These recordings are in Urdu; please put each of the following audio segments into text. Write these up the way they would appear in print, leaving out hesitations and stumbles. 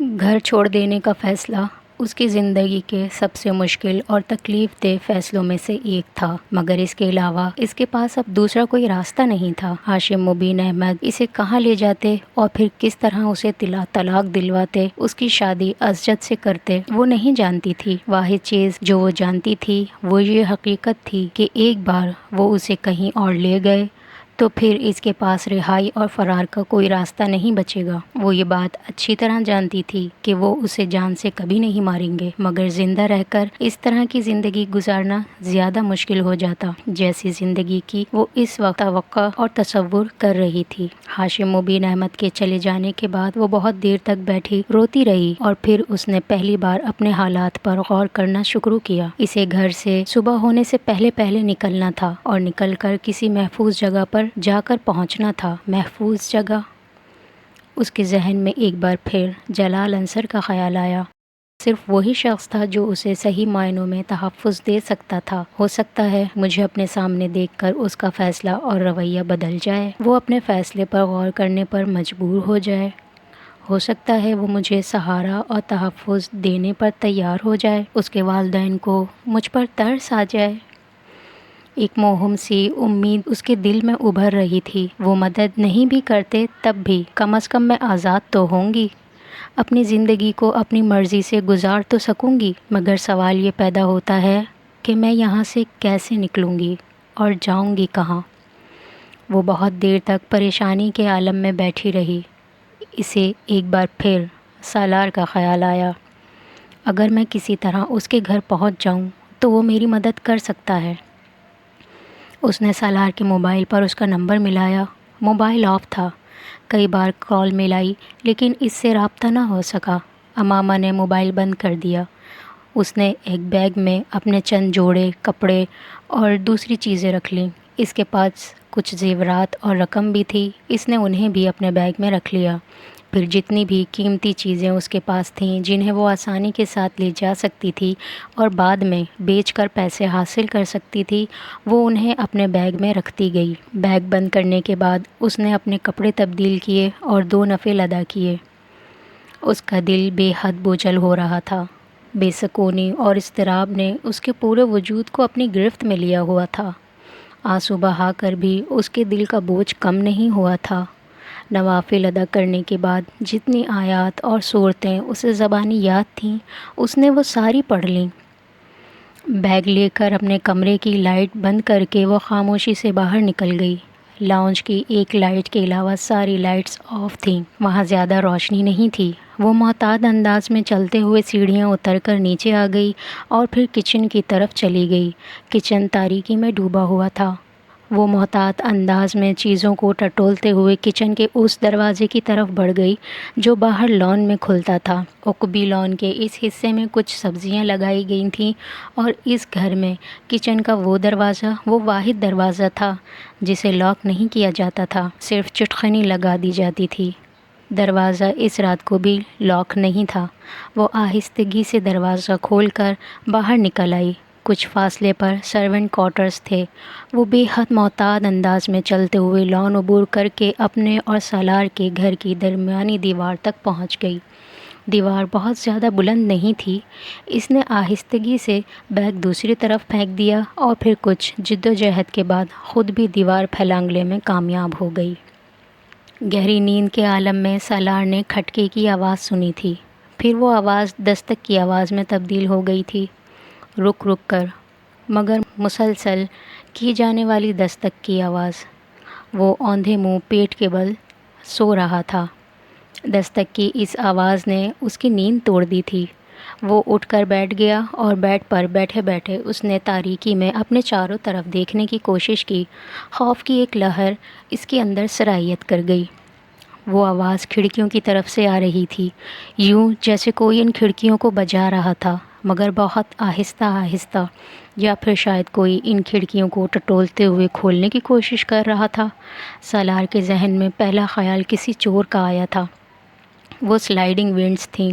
گھر چھوڑ دینے کا فیصلہ اس کی زندگی کے سب سے مشکل اور تکلیف دہ فیصلوں میں سے ایک تھا، مگر اس کے علاوہ اس کے پاس اب دوسرا کوئی راستہ نہیں تھا۔ ہاشم مبین احمد اسے کہاں لے جاتے اور پھر کس طرح اسے طلاق دلواتے، اس کی شادی اسجد سے کرتے، وہ نہیں جانتی تھی۔ واحد چیز جو وہ جانتی تھی وہ یہ حقیقت تھی کہ ایک بار وہ اسے کہیں اور لے گئے تو پھر اس کے پاس رہائی اور فرار کا کوئی راستہ نہیں بچے گا۔ وہ یہ بات اچھی طرح جانتی تھی کہ وہ اسے جان سے کبھی نہیں ماریں گے، مگر زندہ رہ کر اس طرح کی زندگی گزارنا زیادہ مشکل ہو جاتا جیسی زندگی کی وہ اس وقت توقع اور تصور کر رہی تھی۔ ہاشم مبین احمد کے چلے جانے کے بعد وہ بہت دیر تک بیٹھی روتی رہی اور پھر اس نے پہلی بار اپنے حالات پر غور کرنا شروع کیا۔ اسے گھر سے صبح ہونے سے پہلے نکلنا تھا اور نکل کر کسی محفوظ جگہ پر جا کر پہنچنا تھا۔ محفوظ جگہ؟ اس کے ذہن میں ایک بار پھر جلال انصر کا خیال آیا۔ صرف وہی شخص تھا جو اسے صحیح معنوں میں تحفظ دے سکتا تھا۔ ہو سکتا ہے مجھے اپنے سامنے دیکھ کر اس کا فیصلہ اور رویہ بدل جائے، وہ اپنے فیصلے پر غور کرنے پر مجبور ہو جائے۔ ہو سکتا ہے وہ مجھے سہارا اور تحفظ دینے پر تیار ہو جائے، اس کے والدین کو مجھ پر ترس آ جائے۔ ایک موہوم سی امید اس کے دل میں ابھر رہی تھی۔ وہ مدد نہیں بھی کرتے تب بھی کم از کم میں آزاد تو ہوں گی، اپنی زندگی کو اپنی مرضی سے گزار تو سکوں گی۔ مگر سوال یہ پیدا ہوتا ہے کہ میں یہاں سے کیسے نکلوں گی اور جاؤں گی کہاں؟ وہ بہت دیر تک پریشانی کے عالم میں بیٹھی رہی۔ اسے ایک بار پھر سالار کا خیال آیا۔ اگر میں کسی طرح اس کے گھر پہنچ جاؤں تو وہ میری مدد کر سکتا ہے۔ اس نے سالار کے موبائل پر اس کا نمبر ملایا۔ موبائل آف تھا۔ کئی بار کال ملائی لیکن اس سے رابطہ نہ ہو سکا۔ امامہ نے موبائل بند کر دیا۔ اس نے ایک بیگ میں اپنے چند جوڑے کپڑے اور دوسری چیزیں رکھ لیں۔ اس کے پاس کچھ زیورات اور رقم بھی تھی، اس نے انہیں بھی اپنے بیگ میں رکھ لیا۔ پھر جتنی بھی قیمتی چیزیں اس کے پاس تھیں جنہیں وہ آسانی کے ساتھ لے جا سکتی تھی اور بعد میں بیچ کر پیسے حاصل کر سکتی تھی، وہ انہیں اپنے بیگ میں رکھتی گئی۔ بیگ بند کرنے کے بعد اس نے اپنے کپڑے تبدیل کیے اور 2 نفل ادا کیے۔ اس کا دل بے حد بوجھل ہو رہا تھا۔ بے سکونی اور اضطراب نے اس کے پورے وجود کو اپنی گرفت میں لیا ہوا تھا۔ آنسو بہا کر بھی اس کے دل کا بوجھ کم نہیں ہوا تھا۔ نوافل ادا کرنے کے بعد جتنی آیات اور سورتیں اسے زبانی یاد تھیں اس نے وہ ساری پڑھ لیں۔ بیگ لے کر اپنے کمرے کی لائٹ بند کر کے وہ خاموشی سے باہر نکل گئی۔ لاؤنج کی ایک لائٹ کے علاوہ ساری لائٹس آف تھیں۔ وہاں زیادہ روشنی نہیں تھی۔ وہ محتاط انداز میں چلتے ہوئے سیڑھیاں اتر کر نیچے آ گئی اور پھر کچن کی طرف چلی گئی۔ کچن تاریکی میں ڈوبا ہوا تھا۔ وہ محتاط انداز میں چیزوں کو ٹٹولتے ہوئے کچن کے اس دروازے کی طرف بڑھ گئی جو باہر لان میں کھلتا تھا۔ عقبی لان کے اس حصے میں کچھ سبزیاں لگائی گئی تھیں اور اس گھر میں کچن کا وہ دروازہ وہ واحد دروازہ تھا جسے لاک نہیں کیا جاتا تھا، صرف چٹخنی لگا دی جاتی تھی۔ دروازہ اس رات کو بھی لاک نہیں تھا۔ وہ آہستگی سے دروازہ کھول کر باہر نکل آئی۔ کچھ فاصلے پر سرونٹ کوارٹرز تھے۔ وہ بے حد محتاط انداز میں چلتے ہوئے لان عبور کر کے اپنے اور سالار کے گھر کی درمیانی دیوار تک پہنچ گئی۔ دیوار بہت زیادہ بلند نہیں تھی۔ اس نے آہستگی سے بیگ دوسری طرف پھینک دیا اور پھر کچھ جدوجہد کے بعد خود بھی دیوار پھلانگنے میں کامیاب ہو گئی۔ گہری نیند کے عالم میں سالار نے کھٹکے کی آواز سنی تھی، پھر وہ آواز دستک کی آواز میں تبدیل ہو گئی تھی، رک رک کر مگر مسلسل کی جانے والی دستک کی آواز۔ وہ اوندھے منہ پیٹ کے بل سو رہا تھا۔ دستک کی اس آواز نے اس کی نیند توڑ دی تھی۔ وہ اٹھ کر بیٹھ گیا اور بیڈ پر بیٹھے بیٹھے اس نے تاریکی میں اپنے چاروں طرف دیکھنے کی کوشش کی۔ خوف کی ایک لہر اس کے اندر سرایت کر گئی۔ وہ آواز کھڑکیوں کی طرف سے آ رہی تھی، یوں جیسے کوئی ان کھڑکیوں کو بجا رہا تھا مگر بہت آہستہ آہستہ، یا پھر شاید کوئی ان کھڑکیوں کو ٹٹولتے ہوئے کھولنے کی کوشش کر رہا تھا۔ سالار کے ذہن میں پہلا خیال کسی چور کا آیا تھا۔ وہ سلائیڈنگ ونڈز تھیں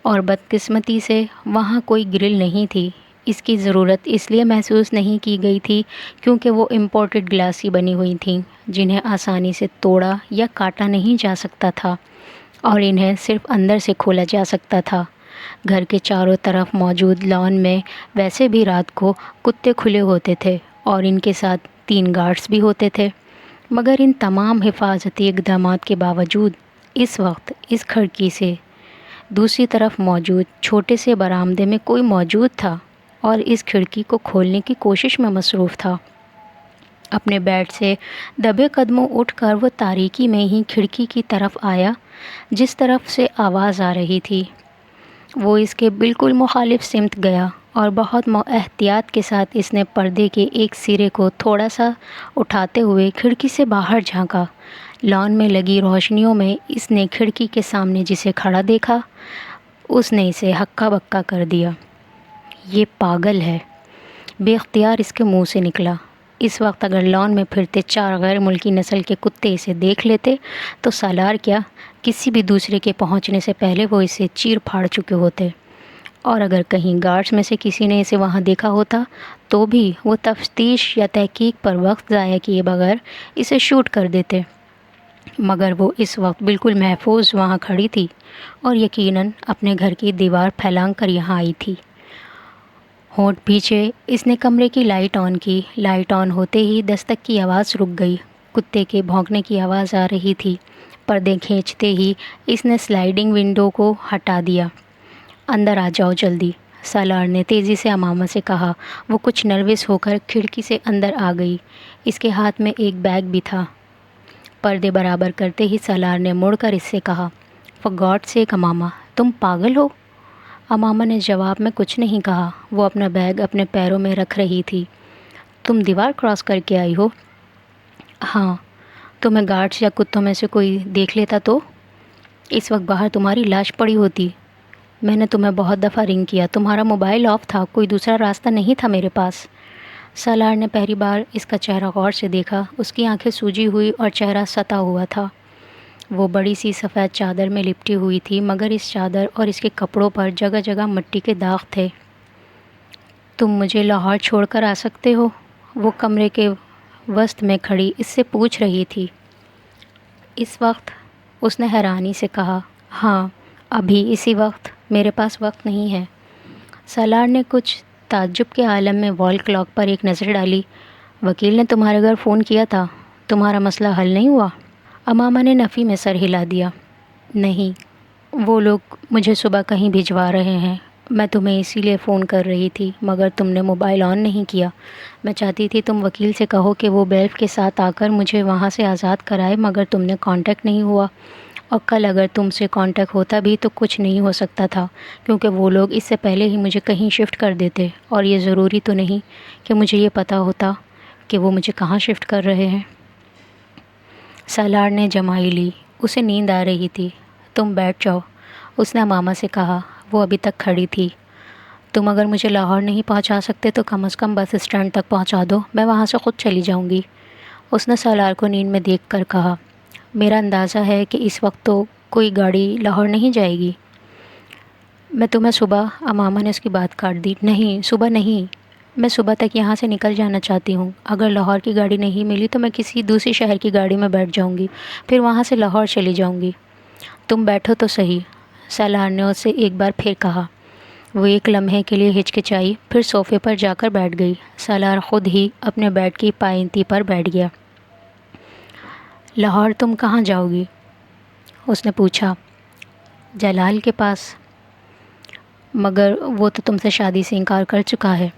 اور بدقسمتی سے وہاں کوئی گرل نہیں تھی۔ اس کی ضرورت اس لیے محسوس نہیں کی گئی تھی کیونکہ وہ امپورٹڈ گلاس کی بنی ہوئی تھیں جنہیں آسانی سے توڑا یا کاٹا نہیں جا سکتا تھا۔ اور انہیں صرف اندر سے کھولا جا سکتا تھا۔ گھر کے چاروں طرف موجود لان میں ویسے بھی رات کو کتے کھلے ہوتے تھے اور ان کے ساتھ 3 گارڈز بھی ہوتے تھے، مگر ان تمام حفاظتی اقدامات کے باوجود اس وقت اس کھڑکی سے دوسری طرف موجود چھوٹے سے برآمدے میں کوئی موجود تھا اور اس کھڑکی کو کھولنے کی کوشش میں مصروف تھا۔ اپنے بیڈ سے دبے قدموں اٹھ کر وہ تاریکی میں ہی کھڑکی کی طرف آیا جس طرف سے آواز آ رہی تھی۔ وہ اس کے بالکل مخالف سمت گیا اور بہت احتیاط کے ساتھ اس نے پردے کے ایک سرے کو تھوڑا سا اٹھاتے ہوئے کھڑکی سے باہر جھانکا۔ لان میں لگی روشنیوں میں اس نے کھڑکی کے سامنے جسے کھڑا دیکھا، اس نے اسے ہکا بکا کر دیا۔ یہ پاگل ہے، بے اختیار اس کے منہ سے نکلا۔ اس وقت اگر لان میں پھرتے 4 غیر ملکی نسل کے کتے اسے دیکھ لیتے تو سالار کیا، کسی بھی دوسرے کے پہنچنے سے پہلے وہ اسے چیر پھاڑ چکے ہوتے، اور اگر کہیں گارڈز میں سے کسی نے اسے وہاں دیکھا ہوتا تو بھی وہ تفتیش یا تحقیق پر وقت ضائع کیے بغیر اسے شوٹ کر دیتے۔ مگر وہ اس وقت بالکل محفوظ وہاں کھڑی تھی اور یقیناً اپنے گھر کی دیوار پھیلانگ کر یہاں آئی تھی۔ ہونٹ پیچھے اس نے کمرے کی لائٹ آن کی۔ لائٹ آن ہوتے ہی دستک کی آواز رک گئی۔ کتے کے بھونکنے کی آواز آ رہی تھی۔ پردے کھینچتے ہی اس نے سلائیڈنگ ونڈو کو ہٹا دیا۔ اندر آ جاؤ جلدی، سالار نے تیزی سے امامہ سے کہا۔ وہ کچھ نروس ہو کر کھڑکی سے اندر آ گئی۔ اس کے ہاتھ میں ایک بیگ بھی تھا۔ پردے برابر کرتے ہی سالار نے مڑ کر اس سے کہا، فار گاڈ سیک امامہ، تم پاگل ہو؟ امامہ نے جواب میں کچھ نہیں کہا۔ وہ اپنا بیگ اپنے پیروں میں رکھ رہی تھی۔ تم دیوار کراس کر کے آئی ہو؟ ہاں، تمہیں گارڈز یا کتوں میں سے کوئی دیکھ لیتا تو؟ اس وقت باہر تمہاری لاش پڑی ہوتی۔ میں نے تمہیں بہت دفعہ رنگ کیا، تمہارا موبائل آف تھا، کوئی دوسرا راستہ نہیں تھا میرے پاس۔ سالار نے پہلی بار اس کا چہرہ غور سے دیکھا۔ اس کی آنکھیں سوجی ہوئی اور چہرہ ستا ہوا تھا۔ وہ بڑی سی سفید چادر میں لپٹی ہوئی تھی، مگر اس چادر اور اس کے کپڑوں پر جگہ جگہ مٹی کے داغ تھے۔ تم مجھے لاہور چھوڑ کر آ سکتے ہو؟ وہ کمرے کے وسط میں کھڑی اس سے پوچھ رہی تھی۔ اس وقت؟ اس نے حیرانی سے کہا، ہاں، ابھی اسی وقت، میرے پاس وقت نہیں ہے۔ سالار نے کچھ تعجب کے عالم میں وال کلاک پر ایک نظر ڈالی۔ وکیل نے تمہارے گھر فون کیا تھا، تمہارا مسئلہ حل نہیں ہوا؟ امامہ نے نفی میں سر ہلا دیا۔ نہیں، وہ لوگ مجھے صبح کہیں بھجوا رہے ہیں۔ میں تمہیں اسی لیے فون کر رہی تھی، مگر تم نے موبائل آن نہیں کیا۔ میں چاہتی تھی تم وکیل سے کہو کہ وہ بیلف کے ساتھ آ کر مجھے وہاں سے آزاد کرائے، مگر تم نے کانٹیکٹ نہیں ہوا، اور کل اگر تم سے کانٹیکٹ ہوتا بھی تو کچھ نہیں ہو سکتا تھا، کیونکہ وہ لوگ اس سے پہلے ہی مجھے کہیں شفٹ کر دیتے، اور یہ ضروری تو نہیں کہ مجھے یہ پتہ ہوتا کہ وہ مجھے کہاں شفٹ کر رہے ہیں۔ سالار نے جمائی لی۔ اسے نیند آ رہی تھی۔ تم بیٹھ جاؤ، اس نے امامہ سے کہا۔ وہ ابھی تک کھڑی تھی۔ تم اگر مجھے لاہور نہیں پہنچا سکتے تو کم از کم بس اسٹینڈ تک پہنچا دو، میں وہاں سے خود چلی جاؤں گی، اس نے سالار کو نیند میں دیکھ کر کہا۔ میرا اندازہ ہے کہ اس وقت تو کوئی گاڑی لاہور نہیں جائے گی۔ میں تمہیں صبح، امامہ نے اس کی بات کاٹ دی۔ نہیں، صبح نہیں، میں صبح تک یہاں سے نکل جانا چاہتی ہوں۔ اگر لاہور کی گاڑی نہیں ملی تو میں کسی دوسری شہر کی گاڑی میں بیٹھ جاؤں گی، پھر وہاں سے لاہور چلی جاؤں گی۔ تم بیٹھو تو صحیح، سالار نے اس سے ایک بار پھر کہا۔ وہ ایک لمحے کے لیے ہچکچائی، پھر صوفے پر جا کر بیٹھ گئی۔ سالار خود ہی اپنے بیڈ کی پائنتی پر بیٹھ گیا۔ لاہور تم کہاں جاؤ گی؟ اس نے پوچھا۔ جلال کے پاس، مگر وہ تو تم سے شادی سے انکار کر چکا ہے۔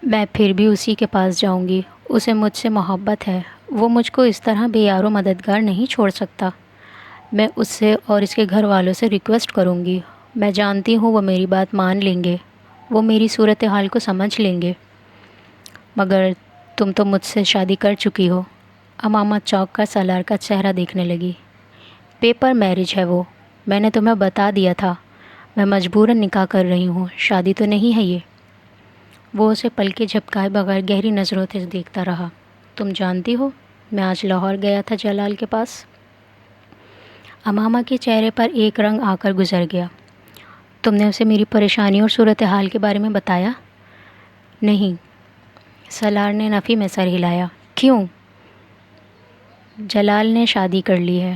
میں پھر بھی اسی کے پاس جاؤں گی، اسے مجھ سے محبت ہے، وہ مجھ کو اس طرح بے یار و مددگار نہیں چھوڑ سکتا۔ میں اس سے اور اس کے گھر والوں سے ریکویسٹ کروں گی، میں جانتی ہوں وہ میری بات مان لیں گے، وہ میری صورتحال کو سمجھ لیں گے۔ مگر تم تو مجھ سے شادی کر چکی ہو۔ امامہ چونک کر سالار کا چہرہ دیکھنے لگی۔ پیپر میرج ہے وہ، میں نے تمہیں بتا دیا تھا، میں مجبوراً نکاح کر رہی ہوں، شادی تو نہیں ہے یہ۔ وہ اسے پلکیں جھپکائے بغیر گہری نظروں سے دیکھتا رہا۔ تم جانتی ہو، میں آج لاہور گیا تھا جلال کے پاس۔ امامہ کے چہرے پر ایک رنگ آ کر گزر گیا۔ تم نے اسے میری پریشانی اور صورتحال کے بارے میں بتایا؟ نہیں، سالار نے نفی میں سر ہلایا۔ کیوں؟ جلال نے شادی کر لی ہے،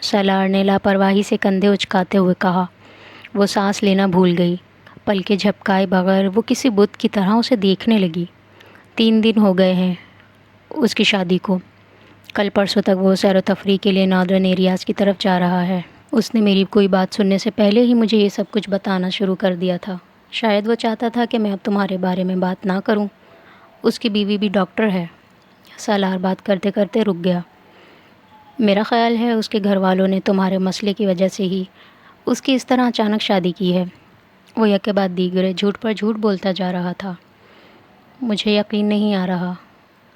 سالار نے لاپرواہی سے کندھے اچکاتے ہوئے کہا۔ وہ سانس لینا بھول گئی۔ پلکیں جھپکائے بغیر وہ کسی بت کی طرح اسے دیکھنے لگی۔ 3 دن ہو گئے ہیں اس کی شادی کو۔ کل پرسوں تک وہ سیر و تفریح کے لیے ناردرن ایریاز کی طرف جا رہا ہے۔ اس نے میری کوئی بات سننے سے پہلے ہی مجھے یہ سب کچھ بتانا شروع کر دیا تھا۔ شاید وہ چاہتا تھا کہ میں اب تمہارے بارے میں بات نہ کروں۔ اس کی بیوی بھی ڈاکٹر ہے۔ سالار بات کرتے کرتے رک گیا۔ میرا خیال ہے اس کے گھر والوں نے تمہارے مسئلے کی وجہ سے ہی اس کی اس طرح اچانک شادی کی ہے۔ وہ یک کے بعد دیگرے جھوٹ پر جھوٹ بولتا جا رہا تھا۔ مجھے یقین نہیں آ رہا،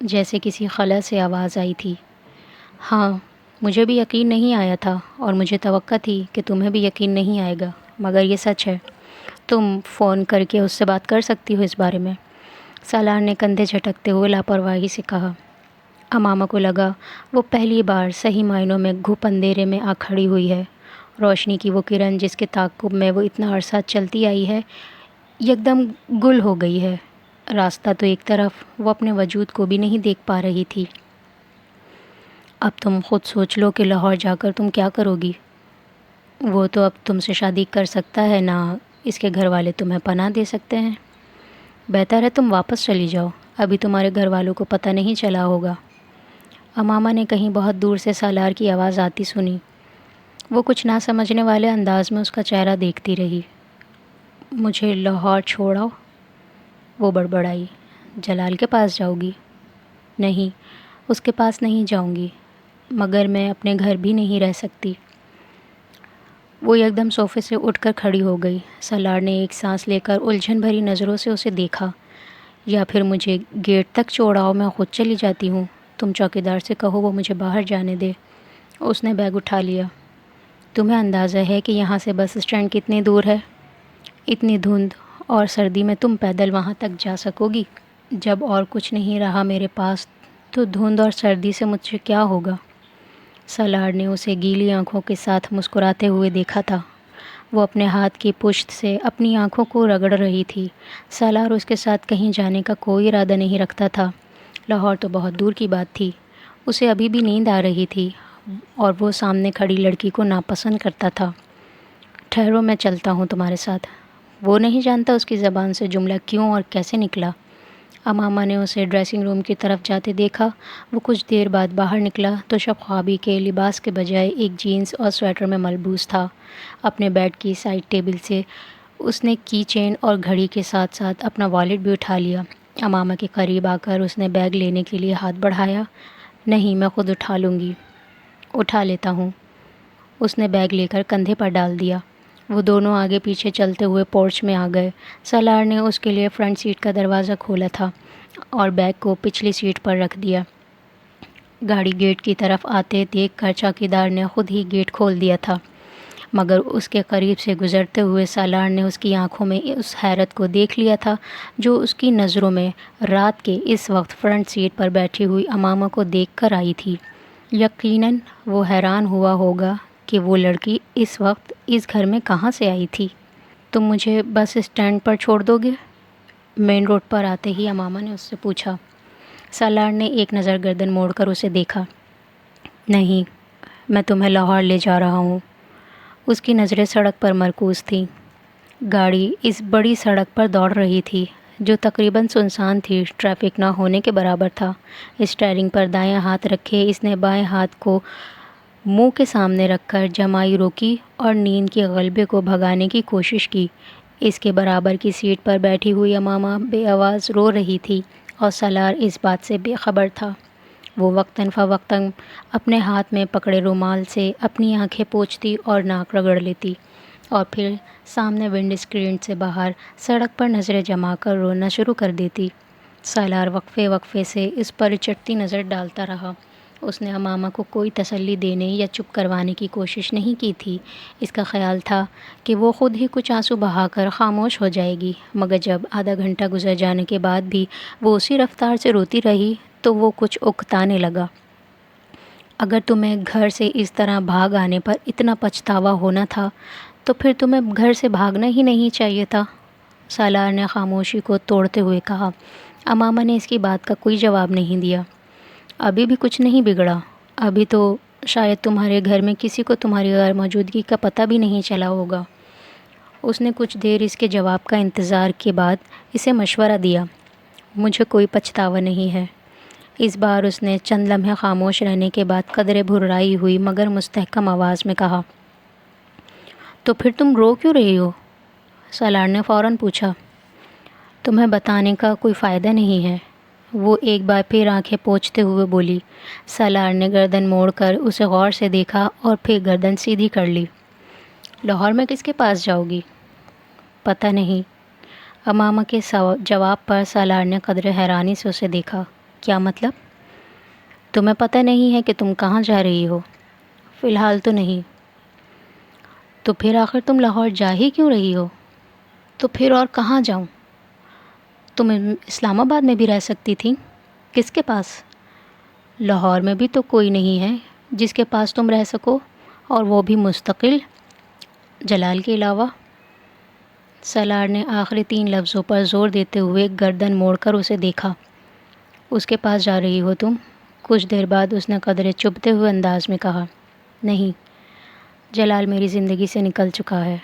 جیسے کسی خلا سے آواز آئی تھی۔ ہاں، مجھے بھی یقین نہیں آیا تھا اور مجھے توقع تھی کہ تمہیں بھی یقین نہیں آئے گا، مگر یہ سچ ہے۔ تم فون کر کے اس سے بات کر سکتی ہو اس بارے میں۔ سالار نے کندھے جھٹکتے ہوئے لاپرواہی سے کہا۔ امامہ کو لگا وہ پہلی بار صحیح معنوں میں گھپ اندھیرے میں آ کھڑی ہوئی ہے۔ روشنی کی وہ کرن جس کے تعاقب میں وہ اتنا عرصہ چلتی آئی ہے، یکدم گل ہو گئی ہے۔ راستہ تو ایک طرف، وہ اپنے وجود کو بھی نہیں دیکھ پا رہی تھی۔ اب تم خود سوچ لو کہ لاہور جا کر تم کیا کرو گی۔ وہ تو اب تم سے شادی کر سکتا ہے نہ اس کے گھر والے تمہیں پناہ دے سکتے ہیں۔ بہتر ہے تم واپس چلی جاؤ، ابھی تمہارے گھر والوں کو پتہ نہیں چلا ہوگا۔ امامہ نے کہیں بہت دور سے سالار کی آواز آتی سنی۔ وہ کچھ نہ سمجھنے والے انداز میں اس کا چہرہ دیکھتی رہی۔ مجھے لاہور چھوڑو، وہ بڑبڑائی۔ جلال کے پاس جاؤ گی؟ نہیں، اس کے پاس نہیں جاؤں گی، مگر میں اپنے گھر بھی نہیں رہ سکتی۔ وہ یکدم صوفے سے اٹھ کر کھڑی ہو گئی۔ سالار نے ایک سانس لے کر الجھن بھری نظروں سے اسے دیکھا۔ یا پھر مجھے گیٹ تک چھوڑاؤ، میں خود چلی جاتی ہوں۔ تم چوکیدار سے کہو وہ مجھے باہر جانے دے۔ اس نے بیگ اٹھا لیا۔ تمہیں اندازہ ہے کہ یہاں سے بس اسٹینڈ کتنی دور ہے؟ اتنی دھند اور سردی میں تم پیدل وہاں تک جا سکو گی؟ جب اور کچھ نہیں رہا میرے پاس تو دھند اور سردی سے مجھ سے کیا ہوگا؟ سالار نے اسے گیلی آنکھوں کے ساتھ مسکراتے ہوئے دیکھا تھا۔ وہ اپنے ہاتھ کی پشت سے اپنی آنکھوں کو رگڑ رہی تھی۔ سالار اس کے ساتھ کہیں جانے کا کوئی ارادہ نہیں رکھتا تھا۔ لاہور تو بہت دور کی بات تھی۔ اسے ابھی بھی نیند آ رہی تھی اور وہ سامنے کھڑی لڑکی کو ناپسند کرتا تھا۔ ٹھہرو، میں چلتا ہوں تمہارے ساتھ۔ وہ نہیں جانتا اس کی زبان سے جملہ کیوں اور کیسے نکلا۔ امامہ نے اسے ڈریسنگ روم کی طرف جاتے دیکھا۔ وہ کچھ دیر بعد باہر نکلا تو شب خوابی کے لباس کے بجائے ایک جینس اور سویٹر میں ملبوس تھا۔ اپنے بیڈ کی سائڈ ٹیبل سے اس نے کی چین اور گھڑی کے ساتھ ساتھ اپنا والیٹ بھی اٹھا لیا۔ امامہ کے قریب آ کر اس نے بیگ لینے کے لیے ہاتھ بڑھایا۔ نہیں، میں خود اٹھا لوں گی۔ اٹھا لیتا ہوں۔ اس نے بیگ لے کر کندھے پر ڈال دیا۔ وہ دونوں آگے پیچھے چلتے ہوئے پورچ میں آ گئے۔ سالار نے اس کے لیے فرنٹ سیٹ کا دروازہ کھولا تھا اور بیگ کو پچھلی سیٹ پر رکھ دیا۔ گاڑی گیٹ کی طرف آتے دیکھ کر چوکیدار نے خود ہی گیٹ کھول دیا تھا، مگر اس کے قریب سے گزرتے ہوئے سالار نے اس کی آنکھوں میں اس حیرت کو دیکھ لیا تھا جو اس کی نظروں میں رات کے اس وقت فرنٹ سیٹ پر بیٹھی ہوئی امامہ کو دیکھ کر آئی تھی۔ یقیناً وہ حیران ہوا ہوگا کہ وہ لڑکی اس وقت اس گھر میں کہاں سے آئی تھی۔ تم مجھے بس اسٹینڈ پر چھوڑ دو گے؟ مین روڈ پر آتے ہی امامہ نے اس سے پوچھا۔ سالار نے ایک نظر گردن موڑ کر اسے دیکھا۔ نہیں، میں تمہیں لاہور لے جا رہا ہوں۔ اس کی نظریں سڑک پر مرکوز تھیں۔ گاڑی اس بڑی سڑک پر دوڑ رہی تھی جو تقریباً سنسان تھی، ٹریفک نہ ہونے کے برابر تھا۔ اسٹیئرنگ پر دایاں ہاتھ رکھے اس نے بائیں ہاتھ کو منہ کے سامنے رکھ کر جمائی روکی اور نیند کے غلبے کو بھگانے کی کوشش کی۔ اس کے برابر کی سیٹ پر بیٹھی ہوئی امامہ بے آواز رو رہی تھی اور سالار اس بات سے بے خبر تھا۔ وہ وقتاً فوقتاً اپنے ہاتھ میں پکڑے رومال سے اپنی آنکھیں پوچھتی اور ناک رگڑ لیتی اور پھر سامنے ونڈ اسکرین سے باہر سڑک پر نظریں جما کر رونا شروع کر دیتی۔ سالار وقفے وقفے سے اس پر چٹتی نظر ڈالتا رہا۔ اس نے امامہ کو کوئی تسلی دینے یا چپ کروانے کی کوشش نہیں کی تھی۔ اس کا خیال تھا کہ وہ خود ہی کچھ آنسو بہا کر خاموش ہو جائے گی، مگر جب آدھا گھنٹہ گزر جانے کے بعد بھی وہ اسی رفتار سے روتی رہی تو وہ کچھ اکتانے لگا۔ اگر تمہیں گھر سے اس طرح بھاگ آنے پر اتنا پچھتاوا ہونا تھا تو پھر تمہیں گھر سے بھاگنا ہی نہیں چاہیے تھا، سالار نے خاموشی کو توڑتے ہوئے کہا۔ امامہ نے اس کی بات کا کوئی جواب نہیں دیا۔ ابھی بھی کچھ نہیں بگڑا، ابھی تو شاید تمہارے گھر میں کسی کو تمہاری غیر موجودگی کا پتہ بھی نہیں چلا ہوگا۔ اس نے کچھ دیر اس کے جواب کا انتظار کے بعد اسے مشورہ دیا۔ مجھے کوئی پچھتاوا نہیں ہے۔ اس بار اس نے چند لمحے خاموش رہنے کے بعد قدرے بھررائی ہوئی مگر مستحکم آواز میں کہا۔ تو پھر تم رو کیوں رہی ہو؟ سالار نے فوراً پوچھا۔ تمہیں بتانے کا کوئی فائدہ نہیں ہے، وہ ایک بار پھر آنکھیں پوچھتے ہوئے بولی۔ سالار نے گردن موڑ کر اسے غور سے دیکھا اور پھر گردن سیدھی کر لی۔ لاہور میں کس کے پاس جاؤ گی؟ پتہ نہیں۔ امامہ کے جواب پر سالار نے قدرے حیرانی سے اسے دیکھا۔ کیا مطلب؟ تمہیں پتہ نہیں ہے کہ تم کہاں جا رہی ہو؟ فی الحال تو نہیں۔ تو پھر آخر تم لاہور جا ہی کیوں رہی ہو؟ تو پھر اور کہاں جاؤں؟ تم اسلام آباد میں بھی رہ سکتی تھی۔ کس کے پاس؟ لاہور میں بھی تو کوئی نہیں ہے جس کے پاس تم رہ سکو، اور وہ بھی مستقل، جلال کے علاوہ۔ سالار نے آخری 3 لفظوں پر زور دیتے ہوئے گردن موڑ کر اسے دیکھا۔ اس کے پاس جا رہی ہو تم؟ کچھ دیر بعد اس نے قدرے چبھتے ہوئے انداز میں کہا۔ نہیں، جلال میری زندگی سے نکل چکا ہے۔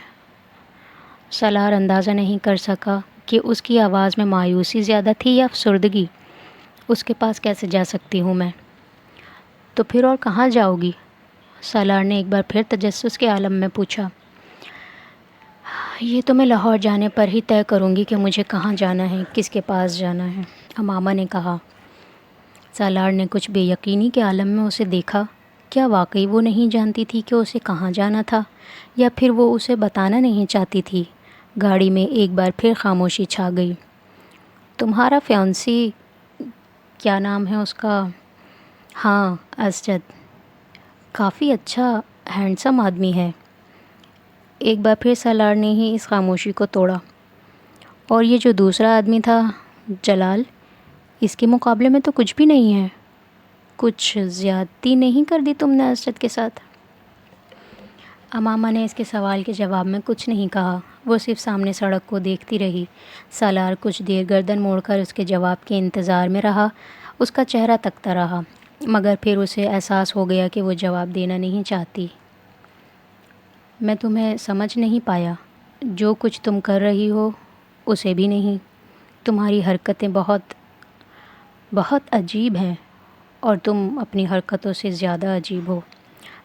سالار اندازہ نہیں کر سکا کہ اس کی آواز میں مایوسی زیادہ تھی یا افسردگی۔ اس کے پاس کیسے جا سکتی ہوں میں؟ تو پھر اور کہاں جاؤ گی؟ سالار نے ایک بار پھر تجسس کے عالم میں پوچھا۔ یہ تو میں لاہور جانے پر ہی طے کروں گی کہ مجھے کہاں جانا ہے، کس کے پاس جانا ہے، امامہ نے کہا۔ سالار نے کچھ بے یقینی کے عالم میں اسے دیکھا۔ کیا واقعی وہ نہیں جانتی تھی کہ اسے کہاں جانا تھا، یا پھر وہ اسے بتانا نہیں چاہتی تھی؟ گاڑی میں ایک بار پھر خاموشی چھا گئی۔ تمہارا فیانسی، کیا نام ہے اس کا؟ ہاں، اسجد، کافی اچھا ہینڈسم آدمی ہے۔ ایک بار پھر سالار نے ہی اس خاموشی کو توڑا۔ اور یہ جو دوسرا آدمی تھا، جلال، اس کے مقابلے میں تو کچھ بھی نہیں ہے۔ کچھ زیادتی نہیں کر دی تم نے اسجد کے ساتھ؟ امامہ نے اس کے سوال کے جواب میں کچھ نہیں کہا، وہ صرف سامنے سڑک کو دیکھتی رہی۔ سالار کچھ دیر گردن موڑ کر اس کے جواب کے انتظار میں رہا، اس کا چہرہ تکتا رہا، مگر پھر اسے احساس ہو گیا کہ وہ جواب دینا نہیں چاہتی۔ میں تمہیں سمجھ نہیں پایا۔ جو کچھ تم کر رہی ہو اسے بھی نہیں۔ تمہاری حرکتیں بہت بہت عجیب ہیں، اور تم اپنی حرکتوں سے زیادہ عجیب ہو۔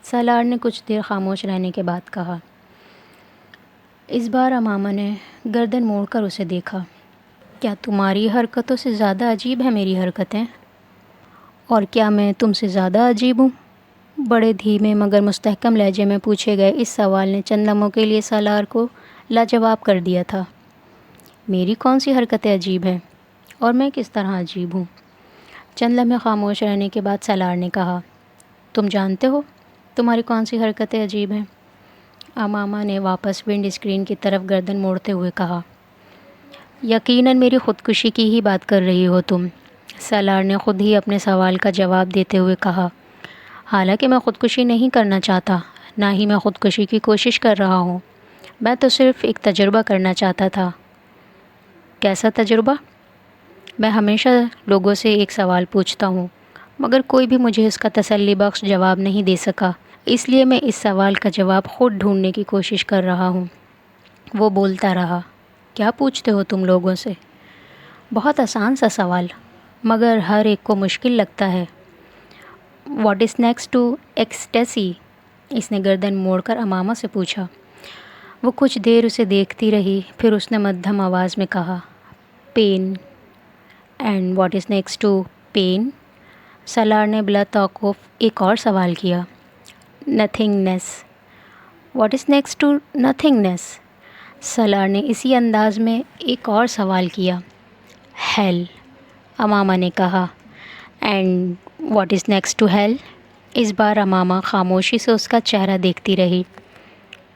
سالار نے کچھ دیر خاموش رہنے کے بعد کہا۔ اس بار امامہ نے گردن موڑ کر اسے دیکھا۔ کیا تمہاری حرکتوں سے زیادہ عجیب ہیں میری حرکتیں؟ اور کیا میں تم سے زیادہ عجیب ہوں؟ بڑے دھیمے مگر مستحکم لہجے میں پوچھے گئے اس سوال نے چند لمحوں کے لیے سالار کو لاجواب کر دیا تھا۔ میری کون سی حرکتیں عجیب ہیں، اور میں کس طرح عجیب ہوں؟ چند لمحے خاموش رہنے کے بعد سالار نے کہا۔ تم جانتے ہو تمہاری کون سی حرکتیں عجیب ہیں؟ امامہ نے واپس ونڈ اسکرین کی طرف گردن موڑتے ہوئے کہا۔ یقیناً میری خودکشی کی ہی بات کر رہی ہو تم، سالار نے خود ہی اپنے سوال کا جواب دیتے ہوئے کہا۔ حالانکہ میں خودکشی نہیں کرنا چاہتا، نہ ہی میں خودکشی کی کوشش کر رہا ہوں، میں تو صرف ایک تجربہ کرنا چاہتا تھا۔ کیسا تجربہ؟ میں ہمیشہ لوگوں سے ایک سوال پوچھتا ہوں، مگر کوئی بھی مجھے اس کا تسلی بخش جواب نہیں دے سکا، اس لیے میں اس سوال کا جواب خود ڈھونڈنے کی کوشش کر رہا ہوں۔ وہ بولتا رہا۔ کیا پوچھتے ہو تم لوگوں سے؟ بہت آسان سا سوال، مگر ہر ایک کو مشکل لگتا ہے۔ What is next to ecstasy? اس نے گردن موڑ کر امامہ سے پوچھا۔ وہ کچھ دیر اسے دیکھتی رہی، پھر اس نے مدھم آواز میں کہا، pain. And what is next to pain? Salar نے بلا توقف ایک اور سوال کیا۔ Nothingness. What is next to nothingness? Salar نے اسی انداز میں ایک اور سوال کیا۔ ہیل، امامہ نے کہا۔ And what is next to hell? اس بار امامہ خاموشی سے اس کا چہرہ دیکھتی رہی۔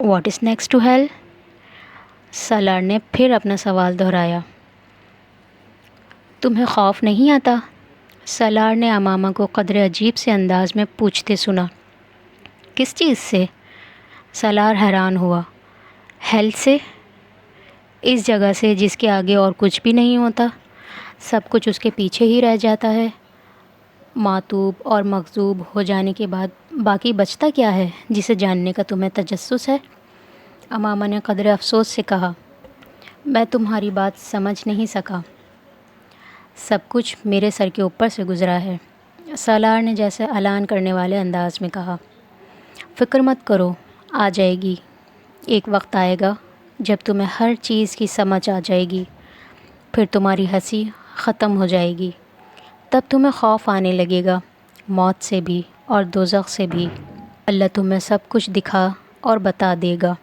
What is next to hell? Salar نے پھر اپنا سوال دہرایا۔ تمہیں خوف نہیں آتا؟ سالار نے امامہ کو قدرے عجیب سے انداز میں پوچھتے سنا۔ کس چیز سے؟ سالار حیران ہوا۔ ہیل سے؟ اس جگہ سے جس کے آگے اور کچھ بھی نہیں ہوتا، سب کچھ اس کے پیچھے ہی رہ جاتا ہے۔ معتوب اور مغصوب ہو جانے کے بعد باقی بچتا کیا ہے جسے جاننے کا تمہیں تجسس ہے؟ امامہ نے قدر افسوس سے کہا۔ میں تمہاری بات سمجھ نہیں سکا۔ سب کچھ میرے سر کے اوپر سے گزرا ہے، سالار نے جیسے اعلان کرنے والے انداز میں کہا۔ فکر مت کرو، آ جائے گی۔ ایک وقت آئے گا جب تمہیں ہر چیز کی سمجھ آ جائے گی، پھر تمہاری ہنسی ختم ہو جائے گی۔ تب تمہیں خوف آنے لگے گا، موت سے بھی اور دوزخ سے بھی۔ اللہ تمہیں سب کچھ دکھا اور بتا دے گا۔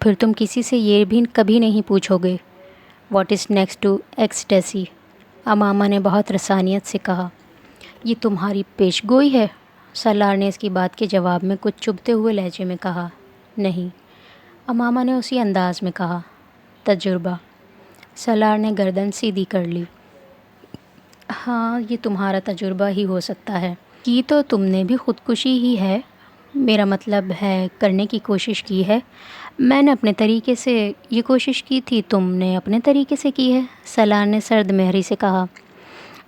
پھر تم کسی سے یہ بھی کبھی نہیں پوچھو گے what is next to ecstasy. Imama نے بہت رسانیت سے کہا۔ یہ تمہاری پیش گوئی ہے؟ سالار نے اس کی بات کے جواب میں کچھ چبھتے ہوئے لہجے میں کہا۔ نہیں، امامہ نے اسی انداز میں کہا۔ تجربہ۔ سالار نے گردن سیدھی کر لی۔ ہاں، یہ تمہارا تجربہ ہی ہو سکتا ہے۔ کی تو تم نے بھی خودکشی ہی ہے، میرا مطلب ہے کرنے کی کوشش کی ہے۔ میں نے اپنے طریقے سے یہ کوشش کی تھی، تم نے اپنے طریقے سے کی ہے، سالار نے سرد مہری سے کہا۔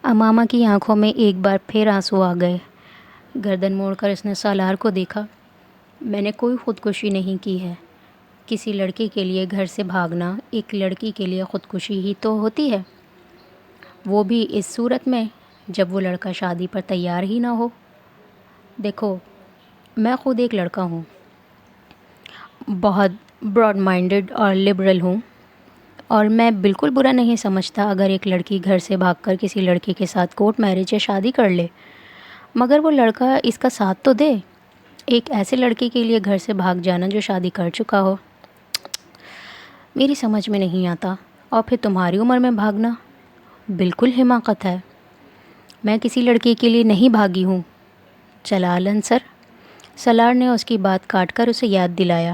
امامہ کی آنکھوں میں ایک بار پھر آنسو آ گئے۔ گردن موڑ کر اس نے سالار کو دیکھا۔ میں نے کوئی خودکشی نہیں کی ہے۔ کسی لڑکے کے لیے گھر سے بھاگنا ایک لڑکی کے لیے خودکشی ہی تو ہوتی ہے، وہ بھی اس صورت میں جب وہ لڑکا شادی پر تیار ہی نہ ہو۔ دیکھو، میں خود ایک لڑکا ہوں، بہت براڈ مائنڈڈ اور لبرل ہوں، اور میں بالکل برا نہیں سمجھتا اگر ایک لڑکی گھر سے بھاگ کر کسی لڑکے کے ساتھ کورٹ میرج یا شادی کر لے، مگر وہ لڑکا اس کا ساتھ تو دے۔ ایک ایسے لڑکے کے لیے گھر سے بھاگ جانا جو شادی کر چکا ہو، میری سمجھ میں نہیں آتا۔ اور پھر تمہاری عمر میں بھاگنا بالکل حماقت ہے۔ میں کسی لڑکے کے لیے نہیں بھاگی ہوں جلال انصر، سالار نے اس کی بات کاٹ کر اسے یاد دلایا۔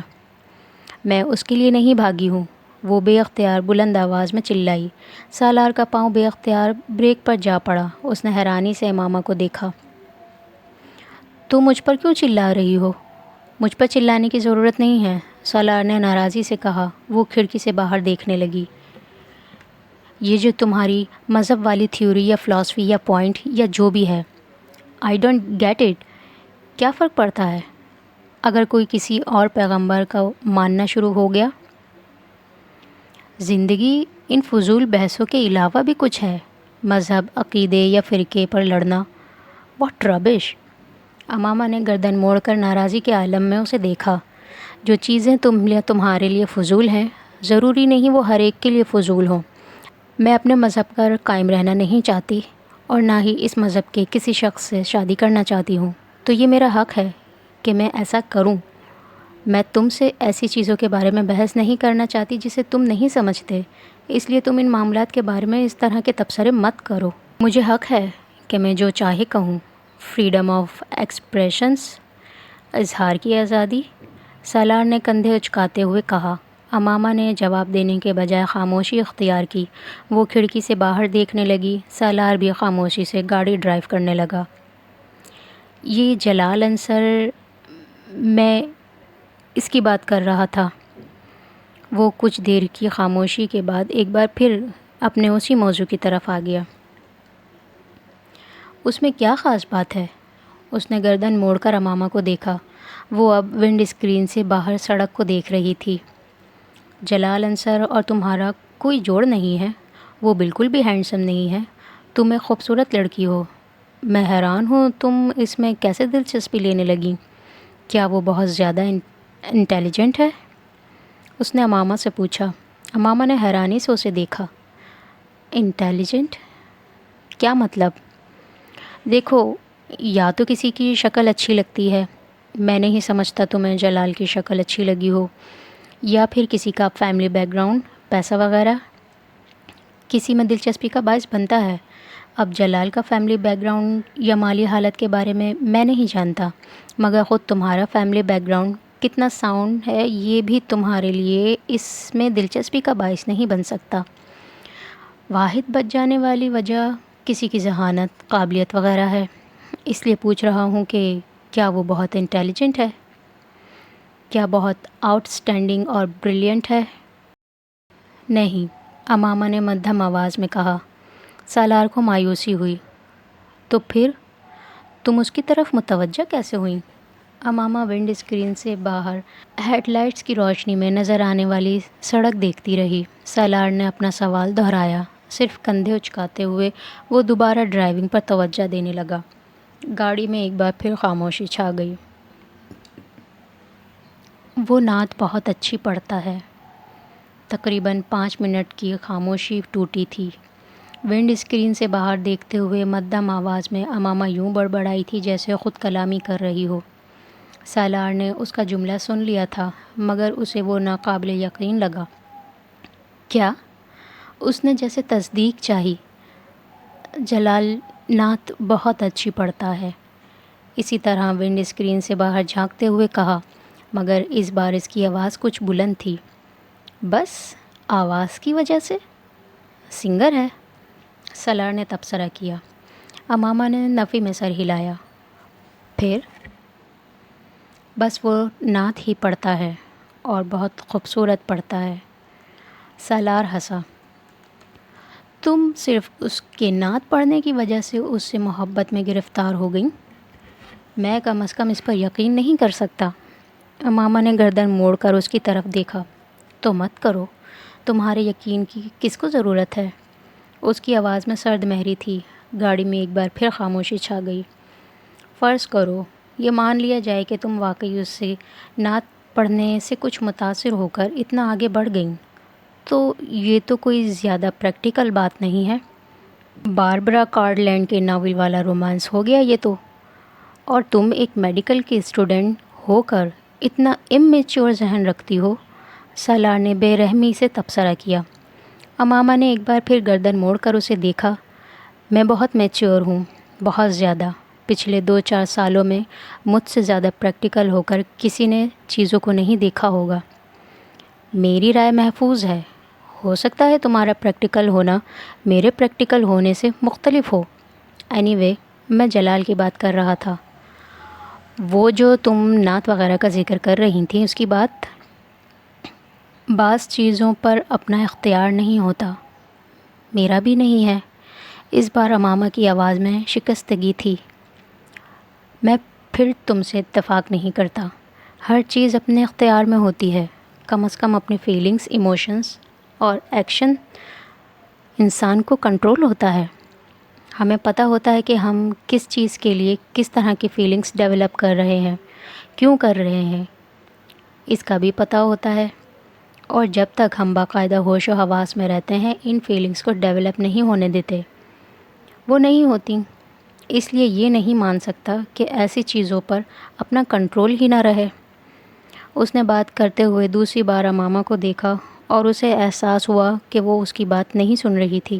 میں اس کے لیے نہیں بھاگی ہوں، وہ بے اختیار بلند آواز میں چلائی۔ سالار کا پاؤں بے اختیار بریک پر جا پڑا۔ اس نے حیرانی سے امامہ کو دیکھا۔ تو مجھ پر کیوں چلا رہی ہو؟ مجھ پر چلانے کی ضرورت نہیں ہے، سالار نے ناراضی سے کہا۔ وہ کھڑکی سے باہر دیکھنے لگی۔ یہ جو تمہاری مذہب والی تھیوری یا فلاسفی یا پوائنٹ یا جو بھی ہے، آئی ڈونٹ گیٹ اٹ۔ کیا فرق پڑتا ہے اگر کوئی کسی اور پیغمبر کا ماننا شروع ہو گیا؟ زندگی ان فضول بحثوں کے علاوہ بھی کچھ ہے، مذہب، عقیدے یا فرقے پر لڑنا، واٹ ربش۔ امامہ نے گردن موڑ کر ناراضی کے عالم میں اسے دیکھا۔ جو چیزیں تمہارے لیے فضول ہیں، ضروری نہیں وہ ہر ایک کے لیے فضول ہوں۔ میں اپنے مذہب پر قائم رہنا نہیں چاہتی، اور نہ ہی اس مذہب کے کسی شخص سے شادی کرنا چاہتی ہوں، تو یہ میرا حق ہے کہ میں ایسا کروں۔ میں تم سے ایسی چیزوں کے بارے میں بحث نہیں کرنا چاہتی جسے تم نہیں سمجھتے، اس لیے تم ان معاملات کے بارے میں اس طرح کے تبصرے مت کرو۔ مجھے حق ہے کہ میں جو چاہے کہوں۔ فریڈم آف ایکسپریشنز، اظہار کی آزادی، سالار نے کندھے اچکاتے ہوئے کہا۔ امامہ نے جواب دینے کے بجائے خاموشی اختیار کی۔ وہ کھڑکی سے باہر دیکھنے لگی۔ سالار بھی خاموشی سے گاڑی ڈرائیو کرنے لگا۔ یہ جلال انصر، میں اس کی بات کر رہا تھا۔ وہ کچھ دیر کی خاموشی کے بعد ایک بار پھر اپنے اسی موضوع کی طرف آ گیا۔ اس میں کیا خاص بات ہے؟ اس نے گردن موڑ کر امامہ کو دیکھا۔ وہ اب ونڈ اسکرین سے باہر سڑک کو دیکھ رہی تھی۔ جلال انصر اور تمہارا کوئی جوڑ نہیں ہے، وہ بالکل بھی ہینڈسم نہیں ہے۔ تم ایک خوبصورت لڑکی ہو۔ میں حیران ہوں تم اس میں کیسے دلچسپی لینے لگیں۔ کیا وہ بہت زیادہ انٹیلیجنٹ ہے؟ اس نے امامہ سے پوچھا۔ امامہ نے حیرانی سے اسے دیکھا۔ انٹیلیجنٹ؟ کیا مطلب؟ دیکھو، یا تو کسی کی شکل اچھی لگتی ہے، میں نہیں سمجھتا تمہیں جلال کی شکل اچھی لگی ہو، یا پھر کسی کا فیملی بیک گراؤنڈ، پیسہ وغیرہ کسی میں دلچسپی کا باعث بنتا ہے۔ اب جلال کا فیملی بیک گراؤنڈ یا مالی حالت کے بارے میں نہیں جانتا، مگر خود تمہارا فیملی بیک گراؤنڈ کتنا ساؤنڈ ہے یہ بھی تمہارے لیے اس میں دلچسپی کا باعث نہیں بن سکتا۔ واحد بچ جانے والی وجہ کسی کی ذہانت، قابلیت وغیرہ ہے۔ اس لیے پوچھ رہا ہوں کہ کیا وہ بہت انٹیلیجنٹ ہے؟ کیا بہت آؤٹ اسٹینڈنگ اور بریلینٹ ہے؟ نہیں، امامہ نے مدھم آواز میں کہا۔ سالار کو مایوسی ہوئی۔ تو پھر تم اس کی طرف متوجہ کیسے ہوئیں؟ امامہ ونڈ اسکرین سے باہر ہیڈ لائٹس کی روشنی میں نظر آنے والی سڑک دیکھتی رہی۔ سالار نے اپنا سوال دہرایا، صرف کندھے اچکاتے ہوئے وہ دوبارہ ڈرائیونگ پر توجہ دینے لگا۔ گاڑی میں ایک بار پھر خاموشی چھا گئی۔ وہ نعت بہت اچھی پڑھتا ہے۔ تقریباً 5 منٹ کی خاموشی ٹوٹی تھی۔ ونڈ اسکرین سے باہر دیکھتے ہوئے مدھم آواز میں امامہ یوں بڑبڑائی تھی جیسے خود کلامی کر رہی ہو۔ سالار نے اس کا جملہ سن لیا تھا، مگر اسے وہ ناقابل یقین لگا۔ کیا؟ اس نے جیسے تصدیق چاہی۔ جلال نعت بہت اچھی پڑھتا ہے، اسی طرح ونڈ اسکرین سے باہر جھانکتے ہوئے کہا، مگر اس بار اس کی آواز کچھ بلند تھی۔ بس آواز کی وجہ سے؟ سنگر ہے؟ سالار نے تبصرہ کیا۔ امامہ نے نفی میں سر ہلایا۔ پھر؟ بس وہ نعت ہی پڑھتا ہے اور بہت خوبصورت پڑھتا ہے۔ سالار ہنسا۔ تم صرف اس کے نعت پڑھنے کی وجہ سے اس سے محبت میں گرفتار ہو گئیں؟ میں کم از کم اس پر یقین نہیں کر سکتا۔ امامہ نے گردن موڑ کر اس کی طرف دیکھا۔ تو مت کرو، تمہارے یقین کی کس کو ضرورت ہے؟ اس کی آواز میں سرد مہری تھی۔ گاڑی میں ایک بار پھر خاموشی چھا گئی۔ فرض کرو یہ مان لیا جائے کہ تم واقعی اس سے نعت پڑھنے سے کچھ متاثر ہو کر اتنا آگے بڑھ گئیں، تو یہ تو کوئی زیادہ پریکٹیکل بات نہیں ہے۔ باربرا کارڈلینڈ کے ناول والا رومانس ہو گیا یہ تو۔ اور تم ایک میڈیکل کی اسٹوڈنٹ ہو کر اتنا امیچور ذہن رکھتی ہو۔ سالار نے بے رحمی سے تبصرہ کیا۔ امامہ نے ایک بار پھر گردن موڑ کر اسے دیکھا۔ میں بہت میچور ہوں، بہت زیادہ۔ پچھلے 2-4 سالوں میں مجھ سے زیادہ پریکٹیکل ہو کر کسی نے چیزوں کو نہیں دیکھا ہوگا۔ میری رائے محفوظ ہے۔ ہو سکتا ہے تمہارا پریکٹیکل ہونا میرے پریکٹیکل ہونے سے مختلف ہو۔ اینی وے، میں جلال کی بات کر رہا تھا۔ وہ جو تم نعت وغیرہ کا ذکر کر رہی تھیں، اس کی بات۔ بعض چیزوں پر اپنا اختیار نہیں ہوتا، میرا بھی نہیں ہے۔ اس بار امامہ کی آواز میں شکستگی تھی۔ میں پھر تم سے اتفاق نہیں کرتا۔ ہر چیز اپنے اختیار میں ہوتی ہے، کم از کم اپنی فیلنگز، ایموشنز اور ایکشن انسان کو کنٹرول ہوتا ہے۔ ہمیں پتہ ہوتا ہے کہ ہم کس چیز کے لیے کس طرح کی فیلنگز ڈیولپ کر رہے ہیں، کیوں کر رہے ہیں، اس کا بھی پتہ ہوتا ہے۔ اور جب تک ہم باقاعدہ ہوش و حواس میں رہتے ہیں، ان فیلنگز کو ڈیولپ نہیں ہونے دیتے، وہ نہیں ہوتی۔ اس لیے یہ نہیں مان سکتا کہ ایسی چیزوں پر اپنا کنٹرول ہی نہ رہے۔ اس نے بات کرتے ہوئے دوسری بار امامہ کو دیکھا اور اسے احساس ہوا کہ وہ اس کی بات نہیں سن رہی تھی۔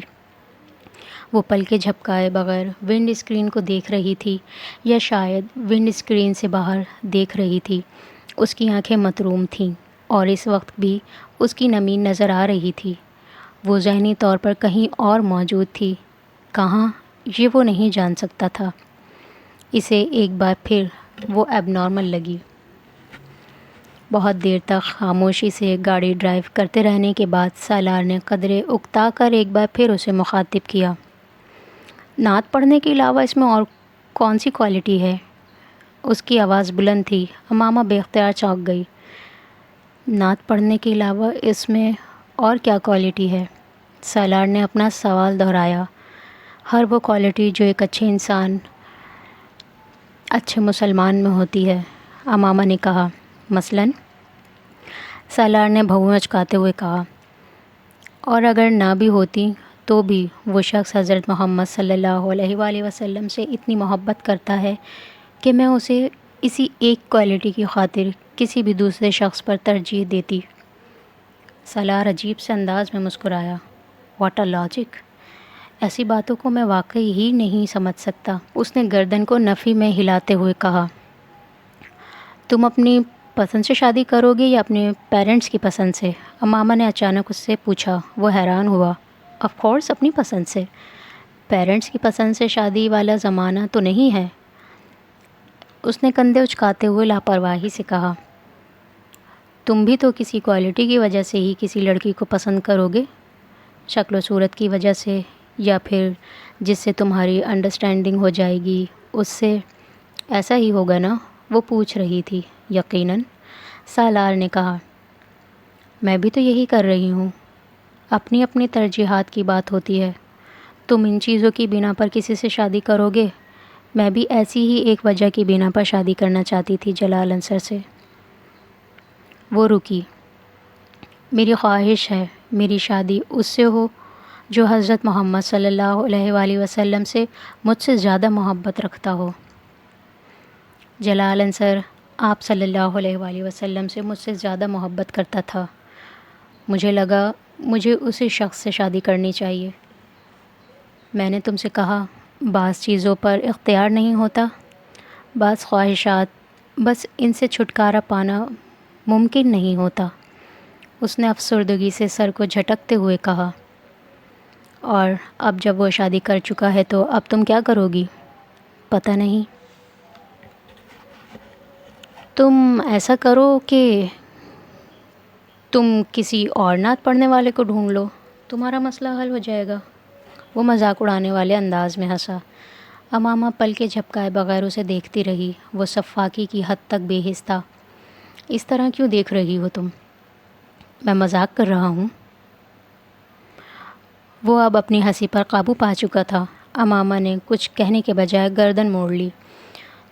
وہ پلکیں جھپکائے بغیر ونڈ اسکرین کو دیکھ رہی تھی، یا شاید ونڈ اسکرین سے باہر دیکھ رہی تھی۔ اس کی آنکھیں متروم تھیں اور اس وقت بھی اس کی نمی نظر آ رہی تھی۔ وہ ذہنی طور پر کہیں اور موجود تھی، کہاں یہ وہ نہیں جان سکتا تھا۔ اسے ایک بار پھر وہ ایب نارمل لگی۔ بہت دیر تک خاموشی سے گاڑی ڈرائیو کرتے رہنے کے بعد سالار نے قدرے اکتا کر ایک بار پھر اسے مخاطب کیا۔ نعت پڑھنے کے علاوہ اس میں اور کون سی کوالٹی ہے؟ اس کی آواز بلند تھی۔ امامہ بے اختیار چونک گئی۔ نعت پڑھنے کے علاوہ اس میں اور کیا کوالٹی ہے؟ سالار نے اپنا سوال دہرایا۔ ہر وہ کوالٹی جو ایک اچھے انسان، اچھے مسلمان میں ہوتی ہے، امامہ نے کہا۔ مثلاً؟ سالار نے بھویں اچکاتے ہوئے کہا، اور اگر نہ بھی ہوتی تو بھی وہ شخص حضرت محمد صلی اللہ علیہ وآلہ وسلم سے اتنی محبت کرتا ہے کہ میں اسے اسی ایک کوالٹی کی خاطر کسی بھی دوسرے شخص پر ترجیح دیتی۔ سالار عجیب سے انداز میں مسکرایا۔ What a logic! ایسی باتوں کو میں واقعی ہی نہیں سمجھ سکتا۔ اس نے گردن کو نفی میں ہلاتے ہوئے کہا، تم اپنی پسند سے شادی کرو گے یا اپنے پیرنٹس کی پسند سے؟ امامہ نے اچانک اس سے پوچھا۔ وہ حیران ہوا۔ آف کورس اپنی پسند سے۔ پیرنٹس کی پسند سے شادی والا زمانہ تو نہیں ہے۔ اس نے کندھے اچکاتے ہوئے لاپرواہی سے کہا، تم بھی تو کسی کوالٹی کی وجہ سے ہی کسی لڑکی کو پسند کرو گے، شکل و صورت کی وجہ سے، یا پھر جس سے تمہاری انڈرسٹینڈنگ ہو جائے گی اس سے۔ ایسا ہی ہوگا نا؟ وہ پوچھ رہی تھی۔ یقیناً، سالار نے کہا۔ میں بھی تو یہی کر رہی ہوں۔ اپنی اپنی ترجیحات کی بات ہوتی ہے۔ تم ان چیزوں کی بنا پر کسی سے شادی کرو گے؟ میں بھی ایسی ہی ایک وجہ کی بنا پر شادی کرنا چاہتی تھی جلال انصر سے۔ وہ رکی۔ میری خواہش ہے میری شادی اس سے ہو جو حضرت محمد صلی اللہ علیہ وآلہ وسلم سے مجھ سے زیادہ محبت رکھتا ہو۔ جلال انصر آپ صلی اللہ علیہ وآلہ وسلم سے مجھ سے زیادہ محبت کرتا تھا۔ مجھے لگا مجھے اسی شخص سے شادی کرنی چاہیے۔ میں نے تم سے کہا بعض چیزوں پر اختیار نہیں ہوتا، بعض خواہشات بس ان سے چھٹکارا پانا ممکن نہیں ہوتا۔ اس نے افسردگی سے سر کو جھٹکتے ہوئے کہا۔ اور اب جب وہ شادی کر چکا ہے تو اب تم کیا کرو گی؟ پتہ نہیں۔ تم ایسا کرو کہ تم کسی اور نعت پڑھنے والے کو ڈھونڈ لو، تمہارا مسئلہ حل ہو جائے گا۔ وہ مذاق اڑانے والے انداز میں ہنسا۔ امامہ پلکیں جھپکائے بغیر اسے دیکھتی رہی۔ وہ سفاکی کی حد تک بے حس تھا۔ اس طرح کیوں دیکھ رہی ہو تم؟ میں مذاق کر رہا ہوں۔ وہ اب اپنی ہنسی پر قابو پا چکا تھا۔ امامہ نے کچھ کہنے کے بجائے گردن موڑ لی۔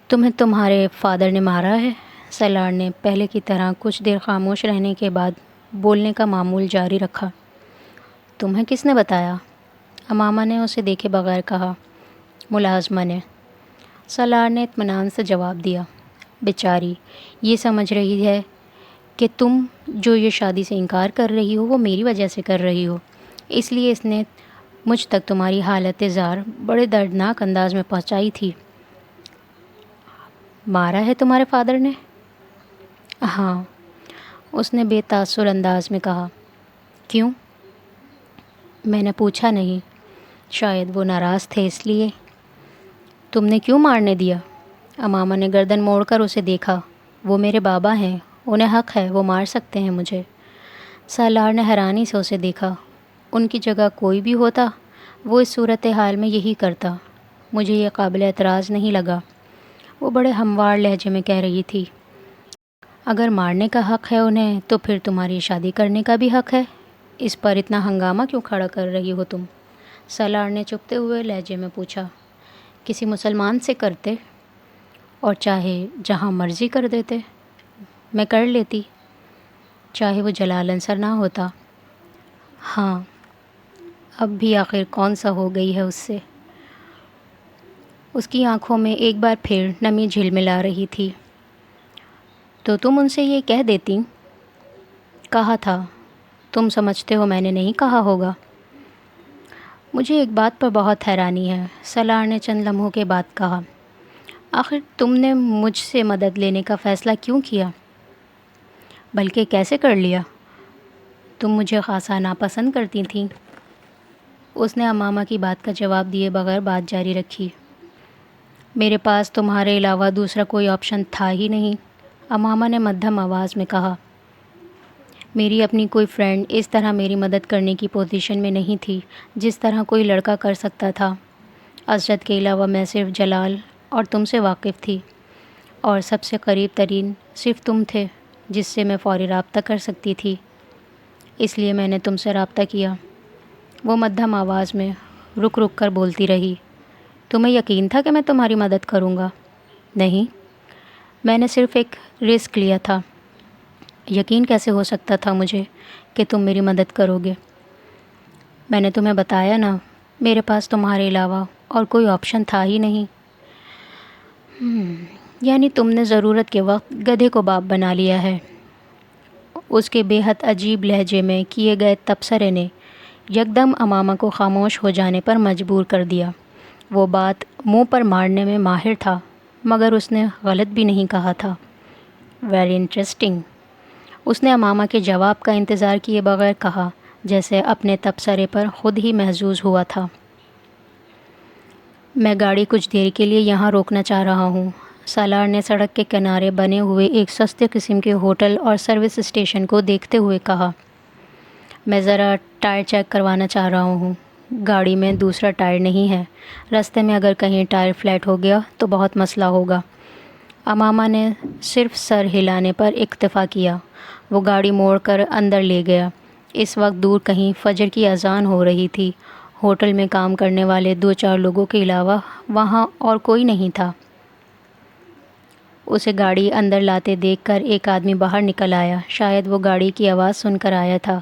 تمہیں تمہارے فادر نے مارا ہے؟ سالار نے پہلے کی طرح کچھ دیر خاموش رہنے کے بعد بولنے کا معمول جاری رکھا۔ تمہیں کس نے بتایا؟ امامہ نے اسے دیکھے بغیر کہا۔ ملازمہ نے۔ سالار نے اطمینان سے جواب دیا۔ بیچاری یہ سمجھ رہی ہے کہ تم جو یہ شادی سے انکار کر رہی ہو وہ میری وجہ سے کر رہی ہو، اس لیے اس نے مجھ تک تمہاری حالت زار بڑے دردناک انداز میں پہنچائی تھی۔ مارا ہے تمہارے فادر نے؟ ہاں، اس نے بے تاثر انداز میں کہا۔ کیوں؟ میں نے پوچھا نہیں، شاید وہ ناراض تھے اس لیے۔ تم نے کیوں مارنے دیا؟ امامہ نے گردن موڑ کر اسے دیکھا۔ وہ میرے بابا ہیں، انہیں حق ہے، وہ مار سکتے ہیں مجھے۔ سالار نے حیرانی سے اسے دیکھا۔ ان کی جگہ کوئی بھی ہوتا وہ اس صورتحال میں یہی کرتا۔ مجھے یہ قابل اعتراض نہیں لگا۔ وہ بڑے ہموار لہجے میں کہہ رہی تھی۔ اگر مارنے کا حق ہے انہیں تو پھر تمہاری شادی کرنے کا بھی حق ہے۔ اس پر اتنا ہنگامہ کیوں کھڑا کر رہی ہو تم؟ سالار نے چپتے ہوئے لہجے میں پوچھا۔ کسی مسلمان سے کرتے اور چاہے جہاں مرضی کر دیتے، میں کر لیتی، چاہے وہ جلال انصر نہ ہوتا۔ ہاں، اب بھی آخر کون سا ہو گئی ہے اس سے؟ اس کی آنکھوں میں ایک بار پھر نمی جھلملا رہی تھی۔ تو تم ان سے یہ کہہ دیتی؟ کہا تھا۔ تم سمجھتے ہو میں نے نہیں کہا ہوگا؟ مجھے ایک بات پر بہت حیرانی ہے، سالار نے چند لمحوں کے بعد کہا۔ آخر تم نے مجھ سے مدد لینے کا فیصلہ کیوں کیا؟ بلکہ کیسے کر لیا؟ تم مجھے خاصا ناپسند کرتی تھیں۔ اس نے امامہ کی بات کا جواب دیے بغیر بات جاری رکھی۔ میرے پاس تمہارے علاوہ دوسرا کوئی آپشن تھا ہی نہیں، امامہ نے مدھم آواز میں کہا۔ میری اپنی کوئی فرینڈ اس طرح میری مدد کرنے کی پوزیشن میں نہیں تھی جس طرح کوئی لڑکا کر سکتا تھا۔ اسجد کے علاوہ میں صرف جلال اور تم سے واقف تھی، اور سب سے قریب ترین صرف تم تھے جس سے میں فوری رابطہ کر سکتی تھی، اس لیے میں نے تم سے رابطہ کیا۔ وہ مدھم آواز میں رک رک کر بولتی رہی۔ تمہیں یقین تھا کہ میں تمہاری مدد کروں گا؟ نہیں، میں نے صرف ایک رسک لیا تھا۔ یقین کیسے ہو سکتا تھا مجھے کہ تم میری مدد کرو گے؟ میں نے تمہیں بتایا نا، میرے پاس تمہارے علاوہ اور کوئی آپشن تھا ہی نہیں۔ یعنی تم نے ضرورت کے وقت گدھے کو باپ بنا لیا ہے۔ اس کے بے حد عجیب لہجے میں کیے گئے تبصرے نے یکدم امامہ کو خاموش ہو جانے پر مجبور کر دیا۔ وہ بات منہ پر مارنے میں ماہر تھا، مگر اس نے غلط بھی نہیں کہا تھا۔ ویری انٹرسٹنگ، اس نے امامہ کے جواب کا انتظار کیے بغیر کہا، جیسے اپنے تبصرے پر خود ہی محظوظ ہوا تھا۔ میں گاڑی کچھ دیر کے لیے یہاں روکنا چاہ رہا ہوں، سالار نے سڑک کے کنارے بنے ہوئے ایک سستے قسم کے ہوٹل اور سروس اسٹیشن کو دیکھتے ہوئے کہا۔ میں ذرا ٹائر چیک کروانا چاہ رہا ہوں، گاڑی میں دوسرا ٹائر نہیں ہے، راستے میں اگر کہیں ٹائر فلیٹ ہو گیا تو بہت مسئلہ ہوگا۔ امامہ نے صرف سر ہلانے پر اکتفا کیا۔ وہ گاڑی موڑ کر اندر لے گیا۔ اس وقت دور کہیں فجر کی اذان ہو رہی تھی۔ ہوٹل میں کام کرنے والے 2-4 لوگوں کے علاوہ وہاں اور کوئی نہیں تھا۔ اسے گاڑی اندر لاتے دیکھ کر ایک آدمی باہر نکل آیا۔ شاید وہ گاڑی کی آواز سن کر آیا تھا۔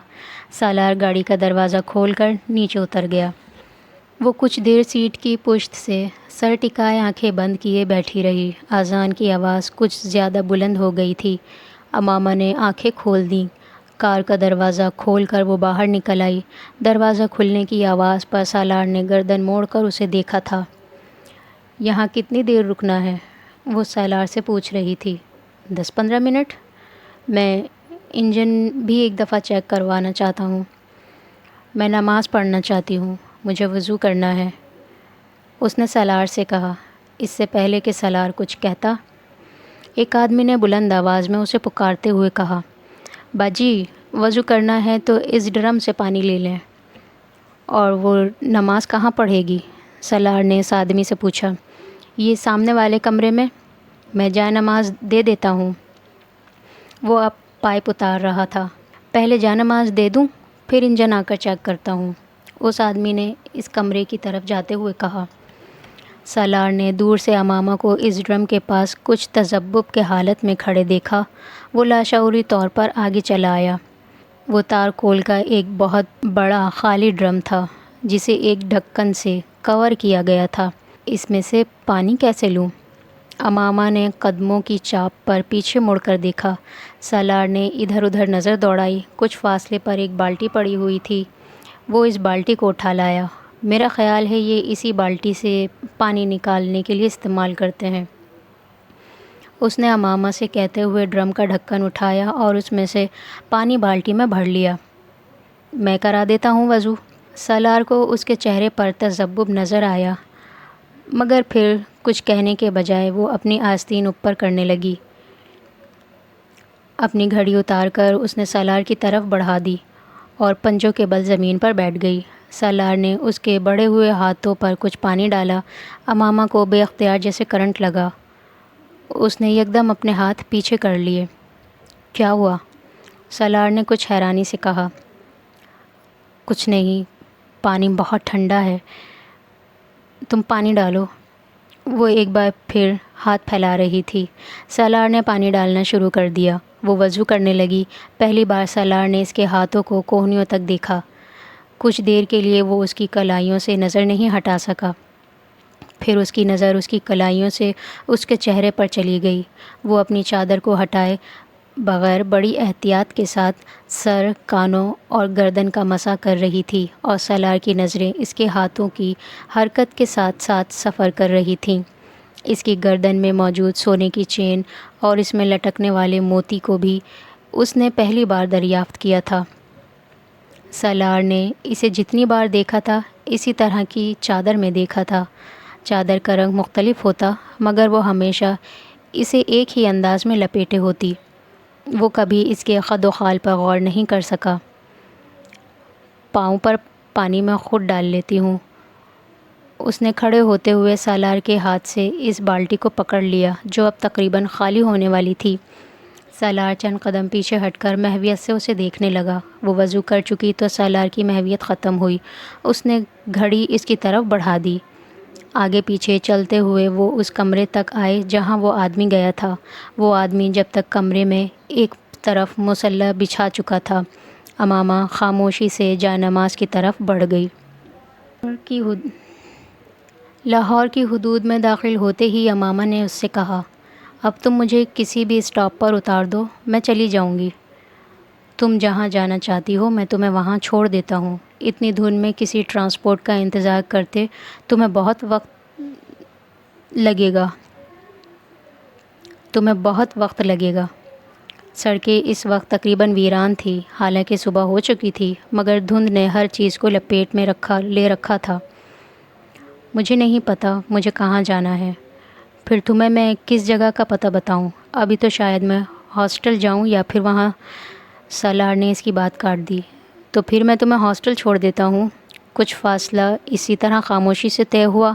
سالار گاڑی کا دروازہ کھول کر نیچے اتر گیا۔ وہ کچھ دیر سیٹ کی پشت سے سر ٹکائے آنکھیں بند کیے بیٹھی رہی۔ اذان کی آواز کچھ زیادہ بلند ہو گئی تھی۔ امامہ نے آنکھیں کھول دیں۔ کار کا دروازہ کھول کر وہ باہر نکل آئی۔ دروازہ کھلنے کی آواز پر سالار نے گردن موڑ کر اسے دیکھا تھا۔ یہاں کتنی دیر رکنا ہے؟ وہ سالار سے پوچھ رہی تھی۔ 10-15 منٹ۔ میں انجن بھی ایک دفعہ چیک کروانا چاہتا ہوں۔ میں نماز پڑھنا چاہتی ہوں، مجھے وضو کرنا ہے، اس نے سالار سے کہا۔ اس سے پہلے کہ سالار کچھ کہتا، ایک آدمی نے بلند آواز میں اسے پکارتے ہوئے کہا، باجی وضو کرنا ہے تو اس ڈرم سے پانی لے لیں۔ اور وہ نماز کہاں پڑھے گی؟ سالار نے اس آدمی سے پوچھا۔ یہ سامنے والے کمرے میں جائے نماز دے دیتا ہوں۔ وہ اب پائپ اتار رہا تھا۔ پہلے جائے نماز دے دوں، پھر انجن آ کر چیک کرتا ہوں، اس آدمی نے اس کمرے کی طرف جاتے ہوئے کہا۔ سالار نے دور سے امامہ کو اس ڈرم کے پاس کچھ تذبذب کے حالت میں کھڑے دیکھا۔ وہ لاشعوری طور پر آگے چلا آیا۔ وہ تارکول کا ایک بہت بڑا خالی ڈرم تھا جسے ایک ڈھکن سے کور کیا گیا تھا۔ اس میں سے پانی کیسے لوں؟ امامہ نے قدموں کی چاپ پر پیچھے مڑ کر دیکھا۔ سالار نے ادھر ادھر نظر دوڑائی۔ کچھ فاصلے پر ایک بالٹی پڑی ہوئی تھی۔ وہ اس بالٹی کو اٹھا لایا۔ میرا خیال ہے یہ اسی بالٹی سے پانی نکالنے کے لیے استعمال کرتے ہیں، اس نے امامہ سے کہتے ہوئے ڈرم کا ڈھکن اٹھایا اور اس میں سے پانی بالٹی میں بھر لیا۔ میں کرا دیتا ہوں وضو۔ سالار کو اس کے چہرے پر تذبذب نظر آیا، مگر پھر کچھ کہنے کے بجائے وہ اپنی آستین اوپر کرنے لگی۔ اپنی گھڑی اتار کر اس نے سالار کی طرف بڑھا دی اور پنجوں کے بل زمین پر بیٹھ گئی۔ سالار نے اس کے بڑھے ہوئے ہاتھوں پر کچھ پانی ڈالا۔ امامہ کو بے اختیار جیسے کرنٹ لگا۔ اس نے یکدم اپنے ہاتھ پیچھے کر لیے۔ کیا ہوا؟ سالار نے کچھ حیرانی سے کہا۔ کچھ نہیں، پانی بہت ٹھنڈا ہے، تم پانی ڈالو۔ وہ ایک بار پھر ہاتھ پھیلا رہی تھی۔ سالار نے پانی ڈالنا شروع کر دیا۔ وہ وضو کرنے لگی۔ پہلی بار سالار نے اس کے ہاتھوں کو کوہنیوں تک دیکھا۔ کچھ دیر کے لیے وہ اس کی کلائیوں سے نظر نہیں ہٹا سکا۔ پھر اس کی نظر اس کی کلائیوں سے اس کے چہرے پر چلی گئی۔ وہ اپنی چادر کو ہٹائے بغیر بڑی احتیاط کے ساتھ سر، کانوں اور گردن کا مسح کر رہی تھی اور سالار کی نظریں اس کے ہاتھوں کی حرکت کے ساتھ ساتھ سفر کر رہی تھیں۔ اس کی گردن میں موجود سونے کی چین اور اس میں لٹکنے والے موتی کو بھی اس نے پہلی بار دریافت کیا تھا۔ سالار نے اسے جتنی بار دیکھا تھا اسی طرح کی چادر میں دیکھا تھا۔ چادر کا رنگ مختلف ہوتا مگر وہ ہمیشہ اسے ایک ہی انداز میں لپیٹے ہوتی۔ وہ کبھی اس کے خد و خال پر غور نہیں کر سکا۔ پاؤں پر پانی میں خود ڈال لیتی ہوں۔ اس نے کھڑے ہوتے ہوئے سالار کے ہاتھ سے اس بالٹی کو پکڑ لیا جو اب تقریباً خالی ہونے والی تھی۔ سالار چند قدم پیچھے ہٹ کر محویت سے اسے دیکھنے لگا۔ وہ وضو کر چکی تو سالار کی محویت ختم ہوئی۔ اس نے گھڑی اس کی طرف بڑھا دی۔ آگے پیچھے چلتے ہوئے وہ اس کمرے تک آئے جہاں وہ آدمی گیا تھا۔ وہ آدمی جب تک کمرے میں ایک طرف مصلی بچھا چکا تھا۔ امامہ خاموشی سے جائے نماز کی طرف بڑھ گئی۔ لاہور کی حدود میں داخل ہوتے ہی امامہ نے اس سے کہا، اب تم مجھے کسی بھی اسٹاپ پر اتار دو، میں چلی جاؤں گی۔ تم جہاں جانا چاہتی ہو میں تمہیں وہاں چھوڑ دیتا ہوں۔ اتنی دھند میں کسی ٹرانسپورٹ کا انتظار کرتے تمہیں بہت وقت لگے گا۔ سڑکیں اس وقت تقریباً ویران تھی، حالانکہ صبح ہو چکی تھی، مگر دھند نے ہر چیز کو لپیٹ میں لے رکھا تھا۔ مجھے نہیں پتہ مجھے کہاں جانا ہے، پھر تمہیں میں کس جگہ کا پتہ بتاؤں؟ ابھی تو شاید میں ہاسٹل جاؤں یا پھر وہاں۔ سالار نے اس کی بات کاٹ دی۔ تو پھر میں تمہیں ہاسٹل چھوڑ دیتا ہوں۔ کچھ فاصلہ اسی طرح خاموشی سے طے ہوا۔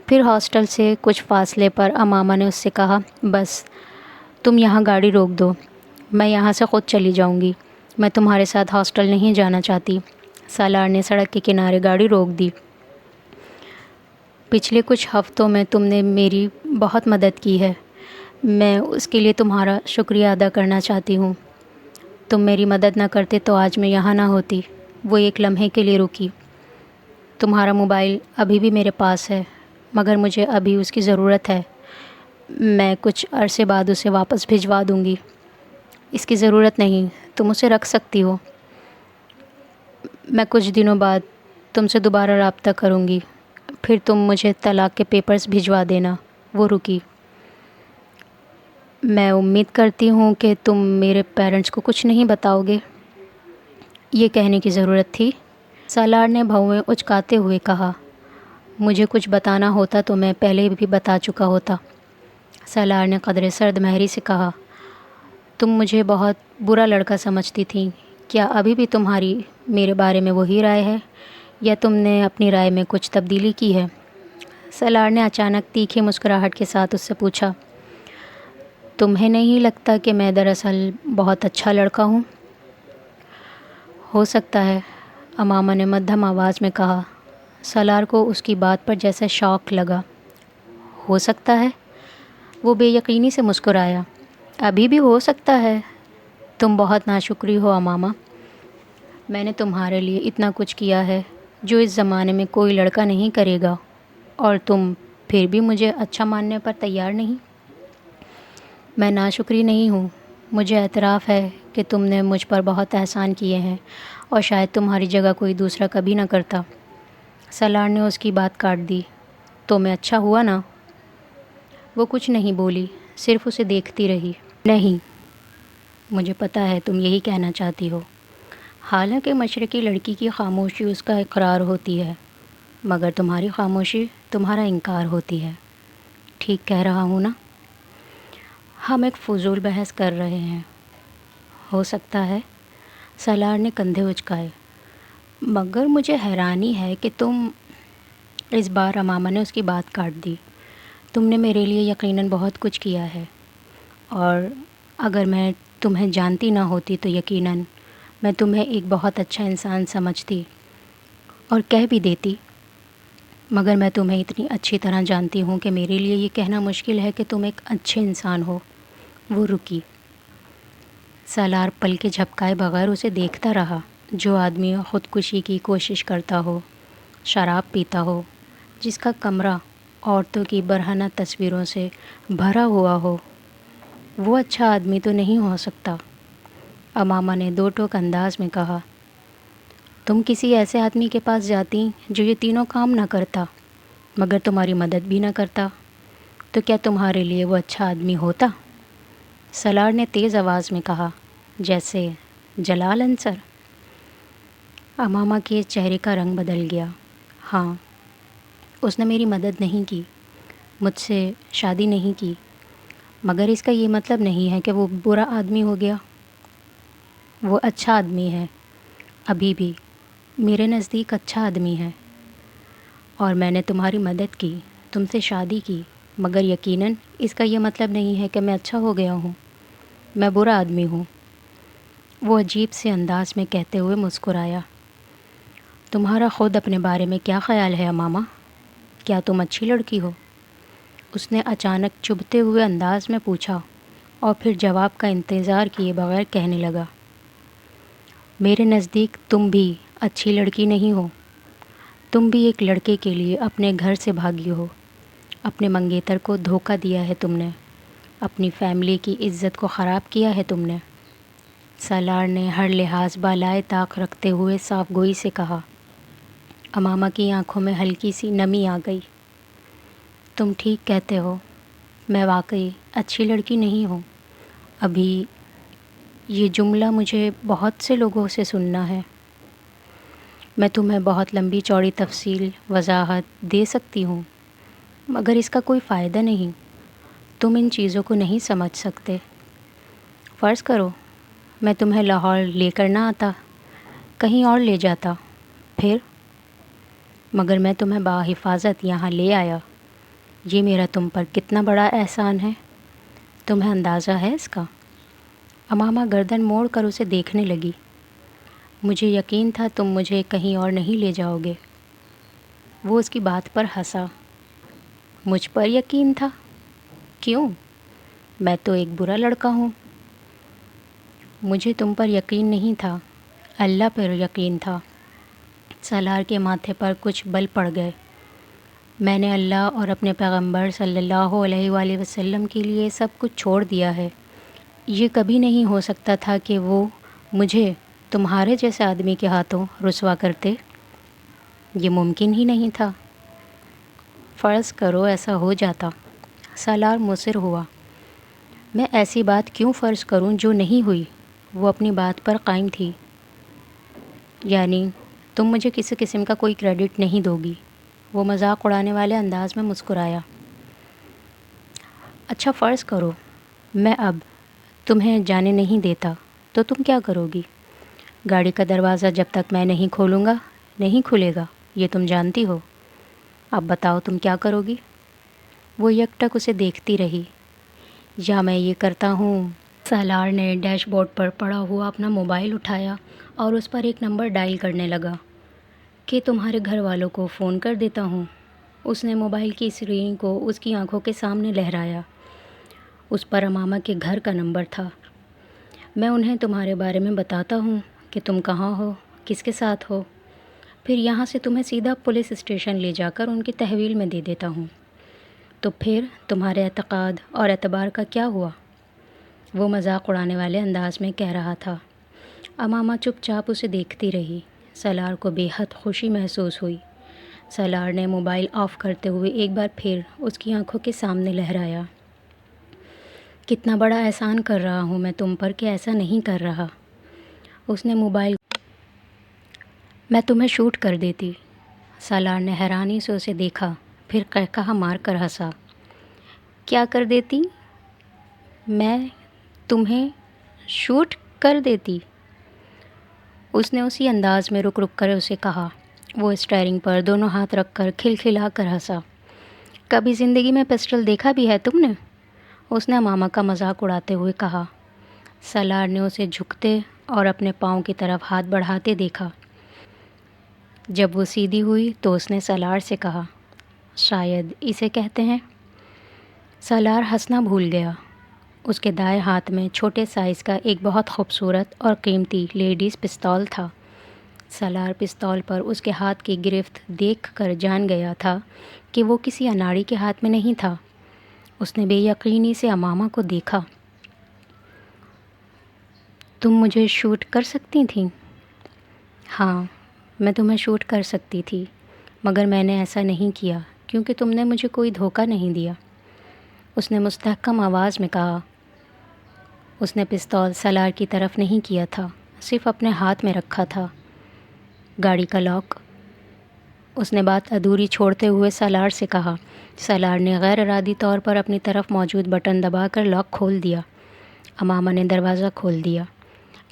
پھر ہاسٹل سے کچھ فاصلے پر امامہ نے اس سے کہا، بس تم یہاں گاڑی روک دو، میں یہاں سے خود چلی جاؤں گی، میں تمہارے ساتھ ہاسٹل نہیں جانا چاہتی۔ سالار نے سڑک کے کنارے گاڑی روک دی۔ پچھلے کچھ ہفتوں میں تم نے میری بہت مدد کی ہے، میں اس کے لیے تمہارا شکریہ ادا کرنا چاہتی ہوں۔ تم میری مدد نہ کرتے تو آج میں یہاں نہ ہوتی۔ وہ ایک لمحے کے لیے رکی۔ تمہارا موبائل ابھی بھی میرے پاس ہے، مگر مجھے ابھی اس کی ضرورت ہے، میں کچھ عرصے بعد اسے واپس بھجوا دوں گی۔ اس کی ضرورت نہیں، تم اسے رکھ سکتی ہو۔ میں کچھ دنوں بعد تم سے دوبارہ رابطہ کروں گی، پھر تم مجھے طلاق کے پیپرز بھجوا دینا۔ وہ رکی۔ میں امید کرتی ہوں کہ تم میرے پیرنٹس کو کچھ نہیں بتاؤ گے۔ یہ کہنے کی ضرورت تھی؟ سالار نے بھویں اچکاتے ہوئے کہا، مجھے کچھ بتانا ہوتا تو میں پہلے بھی بتا چکا ہوتا۔ سالار نے قدرے سرد مہری سے کہا، تم مجھے بہت برا لڑکا سمجھتی تھیں، کیا ابھی بھی تمہاری میرے بارے میں وہی رائے ہے، یا تم نے اپنی رائے میں کچھ تبدیلی کی ہے؟ سالار نے اچانک تیکھی مسکراہٹ کے ساتھ اس سے پوچھا، تمہیں نہیں لگتا کہ میں دراصل بہت اچھا لڑکا ہوں؟ ہو سکتا ہے، امامہ نے مدھم آواز میں کہا۔ سالار کو اس کی بات پر جیسے شوق لگا۔ ہو سکتا ہے؟ وہ بے یقینی سے مسکرایا۔ ابھی بھی ہو سکتا ہے؟ تم بہت ناشکری ہو امامہ، میں نے تمہارے لیے اتنا کچھ کیا ہے جو اس زمانے میں کوئی لڑکا نہیں کرے گا، اور تم پھر بھی مجھے اچھا ماننے پر تیار نہیں۔ میں ناشکری نہیں ہوں، مجھے اعتراف ہے کہ تم نے مجھ پر بہت احسان کیے ہیں، اور شاید تمہاری جگہ کوئی دوسرا کبھی نہ کرتا۔ سالار نے اس کی بات کاٹ دی۔ تو میں اچھا ہوا نا؟ وہ کچھ نہیں بولی، صرف اسے دیکھتی رہی۔ نہیں، مجھے پتہ ہے تم یہی کہنا چاہتی ہو۔ حالانکہ مشرقی لڑکی کی خاموشی اس کا اقرار ہوتی ہے، مگر تمہاری خاموشی تمہارا انکار ہوتی ہے۔ ٹھیک کہہ رہا ہوں نا؟ ہم ایک فضول بحث کر رہے ہیں۔ ہو سکتا ہے، سالار نے کندھے اچکائے، مگر مجھے حیرانی ہے کہ تم… اس بار امامہ نے اس کی بات کاٹ دی۔ تم نے میرے لیے یقیناً بہت کچھ کیا ہے، اور اگر میں تمہیں جانتی نہ ہوتی تو یقیناً میں تمہیں ایک بہت اچھا انسان سمجھتی اور کہہ بھی دیتی، مگر میں تمہیں اتنی اچھی طرح جانتی ہوں کہ میرے لیے یہ کہنا مشکل ہے کہ تم ایک اچھے انسان ہو۔ وہ رکی۔ سالار پل کے جھپکائے بغیر اسے دیکھتا رہا۔ جو آدمی خودکشی کی کوشش کرتا ہو، شراب پیتا ہو، جس کا کمرہ عورتوں کی برہنہ تصویروں سے بھرا ہوا ہو، وہ اچھا آدمی تو نہیں ہو سکتا۔ امامہ نے دو ٹوک انداز میں کہا، تم کسی ایسے آدمی کے پاس جاتی جو یہ تینوں کام نہ کرتا، مگر تمہاری مدد بھی نہ کرتا، تو کیا تمہارے لیے وہ اچھا آدمی ہوتا؟ سالار نے تیز آواز میں کہا، جیسے جلال انصر۔ امامہ کے چہرے کا رنگ بدل گیا۔ ہاں، اس نے میری مدد نہیں کی، مجھ سے شادی نہیں کی، مگر اس کا یہ مطلب نہیں ہے کہ وہ برا آدمی ہو گیا۔ وہ اچھا آدمی ہے، ابھی بھی میرے نزدیک اچھا آدمی ہے، اور میں نے تمہاری مدد کی، تم سے شادی کی، مگر یقیناً اس کا یہ مطلب نہیں ہے کہ میں اچھا ہو گیا ہوں، میں برا آدمی ہوں۔ وہ عجیب سے انداز میں کہتے ہوئے مسکرایا۔ تمہارا خود اپنے بارے میں کیا خیال ہے امامہ؟ کیا تم اچھی لڑکی ہو؟ اس نے اچانک چبھتے ہوئے انداز میں پوچھا، اور پھر جواب کا انتظار کیے بغیر کہنے لگا، میرے نزدیک تم بھی اچھی لڑکی نہیں ہو۔ تم بھی ایک لڑکے کے لیے اپنے گھر سے بھاگی ہو، اپنے منگیتر کو دھوکہ دیا ہے تم نے، اپنی فیملی کی عزت کو خراب کیا ہے تم نے۔ سالار نے ہر لحاظ بالائے طاق رکھتے ہوئے صاف گوئی سے کہا۔ امامہ کی آنکھوں میں ہلکی سی نمی آ گئی۔ تم ٹھیک کہتے ہو، میں واقعی اچھی لڑکی نہیں ہوں۔ ابھی یہ جملہ مجھے بہت سے لوگوں سے سننا ہے۔ میں تمہیں بہت لمبی چوڑی تفصیل وضاحت دے سکتی ہوں، مگر اس کا کوئی فائدہ نہیں۔ تم ان چیزوں کو نہیں سمجھ سکتے۔ فرض کرو میں تمہیں لاہور لے کر نہ آتا، کہیں اور لے جاتا، پھر مگر میں تمہیں باحفاظت یہاں لے آیا، یہ میرا تم پر کتنا بڑا احسان ہے، تمہیں اندازہ ہے اس کا؟ امامہ گردن موڑ کر اسے دیکھنے لگی۔ مجھے یقین تھا تم مجھے کہیں اور نہیں لے جاؤ گے۔ وہ اس کی بات پر ہنسا۔ مجھ پر یقین تھا؟ کیوں؟ میں تو ایک برا لڑکا ہوں۔ مجھے تم پر یقین نہیں تھا، اللہ پر یقین تھا۔ سالار کے ماتھے پر کچھ بل پڑ گئے۔ میں نے اللہ اور اپنے پیغمبر صلی اللہ علیہ وآلہ وسلم کے لیے سب کچھ چھوڑ دیا ہے۔ یہ کبھی نہیں ہو سکتا تھا کہ وہ مجھے تمہارے جیسے آدمی کے ہاتھوں رسوا کرتے، یہ ممکن ہی نہیں تھا۔ فرض کرو ایسا ہو جاتا۔ سالار مصر ہوا۔ میں ایسی بات کیوں فرض کروں جو نہیں ہوئی؟ وہ اپنی بات پر قائم تھی۔ یعنی تم مجھے کسی قسم کا کوئی کریڈٹ نہیں دو گی؟ وہ مذاق اڑانے والے انداز میں مسکرایا۔ اچھا فرض کرو میں اب تمہیں جانے نہیں دیتا تو تم کیا کرو گی؟ گاڑی کا دروازہ جب تک میں نہیں کھولوں گا نہیں کھلے گا، یہ تم جانتی ہو۔ اب بتاؤ تم کیا کرو گی؟ وہ یک ٹک اسے دیکھتی رہی۔ یا میں یہ کرتا ہوں۔ سالار نے ڈیش بورڈ پر پڑا ہوا اپنا موبائل اٹھایا اور اس پر ایک نمبر ڈائل کرنے لگا۔ کہ تمہارے گھر والوں کو فون کر دیتا ہوں۔ اس نے موبائل کی اسکرین کو اس کی آنکھوں کے سامنے لہرایا۔ اس پر امامہ کے گھر کا نمبر تھا۔ میں انہیں تمہارے بارے میں بتاتا ہوں کہ تم کہاں ہو، کس کے ساتھ ہو، پھر یہاں سے تمہیں سیدھا پولیس اسٹیشن لے جا کر ان کی تحویل میں دے دیتا ہوں۔ تو پھر تمہارے اعتقاد اور اعتبار کا کیا ہوا؟ وہ مذاق اڑانے والے انداز میں کہہ رہا تھا۔ امامہ چپ چاپ اسے دیکھتی رہی۔ سالار کو بے حد خوشی محسوس ہوئی۔ سالار نے موبائل آف کرتے ہوئے ایک بار پھر اس کی آنکھوں کے سامنے لہرایا۔ کتنا بڑا احسان کر رہا ہوں میں تم پر کہ ایسا نہیں کر رہا۔ اس نے موبائل میں تمہیں شوٹ کر دیتی۔ سالار نے حیرانی سے اسے دیکھا، پھر قہقہہ مار کر ہنسا۔ کیا کر دیتی؟ میں تمہیں شوٹ کر دیتی؟ اس نے اسی انداز میں رک رک کر اسے کہا۔ وہ اسٹیئرنگ پر دونوں ہاتھ رکھ کر کھلکھلا کر ہنسا۔ کبھی زندگی میں پسٹل دیکھا بھی ہے تم نے؟ اس نے امامہ کا مذاق اڑاتے ہوئے کہا۔ سالار نے اسے جھکتے اور اپنے پاؤں کی طرف ہاتھ بڑھاتے دیکھا۔ جب وہ سیدھی ہوئی تو اس نے سالار سے کہا، شاید اسے کہتے ہیں۔ سالار ہنسنا بھول گیا۔ اس کے دائیں ہاتھ میں چھوٹے سائز کا ایک بہت خوبصورت اور قیمتی لیڈیز پستول تھا۔ سالار پستول پر اس کے ہاتھ کی گرفت دیکھ کر جان گیا تھا کہ وہ کسی اناڑی کے ہاتھ میں نہیں تھا۔ اس نے بے یقینی سے امامہ کو دیکھا۔ تم مجھے شوٹ کر سکتی تھیں؟ ہاں، میں تمہیں شوٹ کر سکتی تھی، مگر میں نے ایسا نہیں کیا کیونکہ تم نے مجھے کوئی دھوکہ نہیں دیا۔ اس نے مستحکم آواز میں کہا۔ اس نے پستول سالار کی طرف نہیں کیا تھا، صرف اپنے ہاتھ میں رکھا تھا۔ گاڑی کا لاک؟ اس نے بات ادھوری چھوڑتے ہوئے سالار سے کہا۔ سالار نے غیر ارادی طور پر اپنی طرف موجود بٹن دبا کر لاک کھول دیا۔ امامہ نے دروازہ کھول دیا۔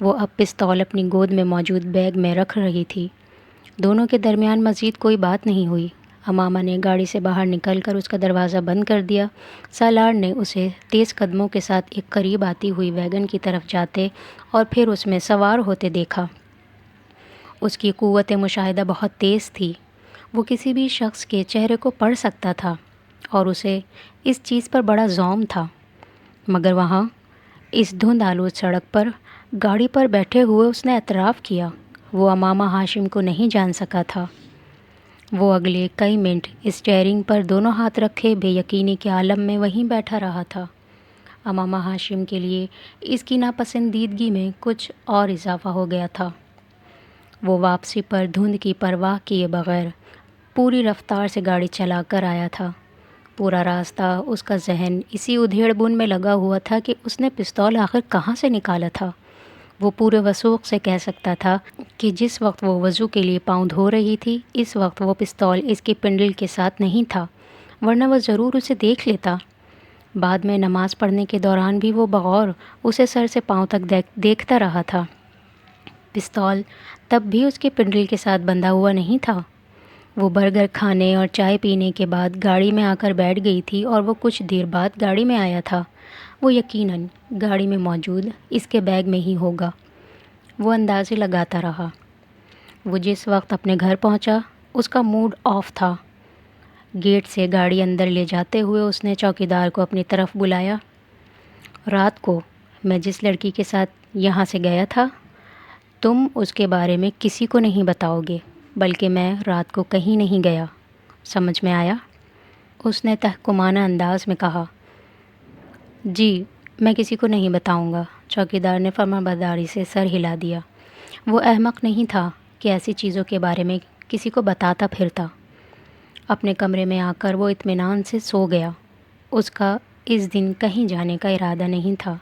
وہ اب پستول اپنی گود میں موجود بیگ میں رکھ رہی تھی۔ دونوں کے درمیان مزید کوئی بات نہیں ہوئی۔ امامہ نے گاڑی سے باہر نکل کر اس کا دروازہ بند کر دیا۔ سالار نے اسے تیز قدموں کے ساتھ ایک قریب آتی ہوئی ویگن کی طرف جاتے اور پھر اس میں سوار ہوتے دیکھا۔ اس کی قوت مشاہدہ بہت تیز تھی۔ وہ کسی بھی شخص کے چہرے کو پڑھ سکتا تھا اور اسے اس چیز پر بڑا زوم تھا۔ مگر وہاں اس دھند آلود سڑک پر گاڑی پر بیٹھے ہوئے اس نے اعتراف کیا، وہ امامہ ہاشم کو نہیں جان سکا تھا۔ وہ اگلے کئی منٹ اسٹیئرنگ پر دونوں ہاتھ رکھے بے یقینی کے عالم میں وہیں بیٹھا رہا تھا۔ امامہ ہاشم کے لیے اس کی ناپسندیدگی میں کچھ اور اضافہ ہو گیا تھا۔ وہ واپسی پر دھند کی پرواہ کیے بغیر پوری رفتار سے گاڑی چلا کر آیا تھا۔ پورا راستہ اس کا ذہن اسی ادھیڑ بن میں لگا ہوا تھا کہ اس نے پستول آخر کہاں سے نکالا تھا۔ وہ پورے وثوق سے کہہ سکتا تھا کہ جس وقت وہ وضو کے لیے پاؤں دھو رہی تھی اس وقت وہ پستول اس کی پنڈل کے ساتھ نہیں تھا، ورنہ وہ ضرور اسے دیکھ لیتا۔ بعد میں نماز پڑھنے کے دوران بھی وہ بغور اسے سر سے پاؤں تک دیکھتا رہا تھا۔ پستول تب بھی اس کے پنڈل کے ساتھ بندھا ہوا نہیں تھا۔ وہ برگر کھانے اور چائے پینے کے بعد گاڑی میں آ کر بیٹھ گئی تھی اور وہ کچھ دیر بعد گاڑی میں آیا تھا۔ وہ یقیناً گاڑی میں موجود اس کے بیگ میں ہی ہوگا۔ وہ اندازے لگاتا رہا۔ وہ جس وقت اپنے گھر پہنچا اس کا موڈ آف تھا۔ گیٹ سے گاڑی اندر لے جاتے ہوئے اس نے چوکیدار کو اپنی طرف بلایا۔ رات کو میں جس لڑکی کے ساتھ یہاں سے گیا تھا، تم اس کے بارے میں کسی کو نہیں بتاؤ گے، بلکہ میں رات کو کہیں نہیں گیا، سمجھ میں آیا؟ اس نے تحکمانہ انداز میں کہا۔ جی، میں کسی کو نہیں بتاؤں گا، چوکیدار نے فرمانبرداری سے سر ہلا دیا۔ وہ احمق نہیں تھا کہ ایسی چیزوں کے بارے میں کسی کو بتاتا پھرتا۔ اپنے کمرے میں آ کر وہ اطمینان سے سو گیا۔ اس کا اس دن کہیں جانے کا ارادہ نہیں تھا۔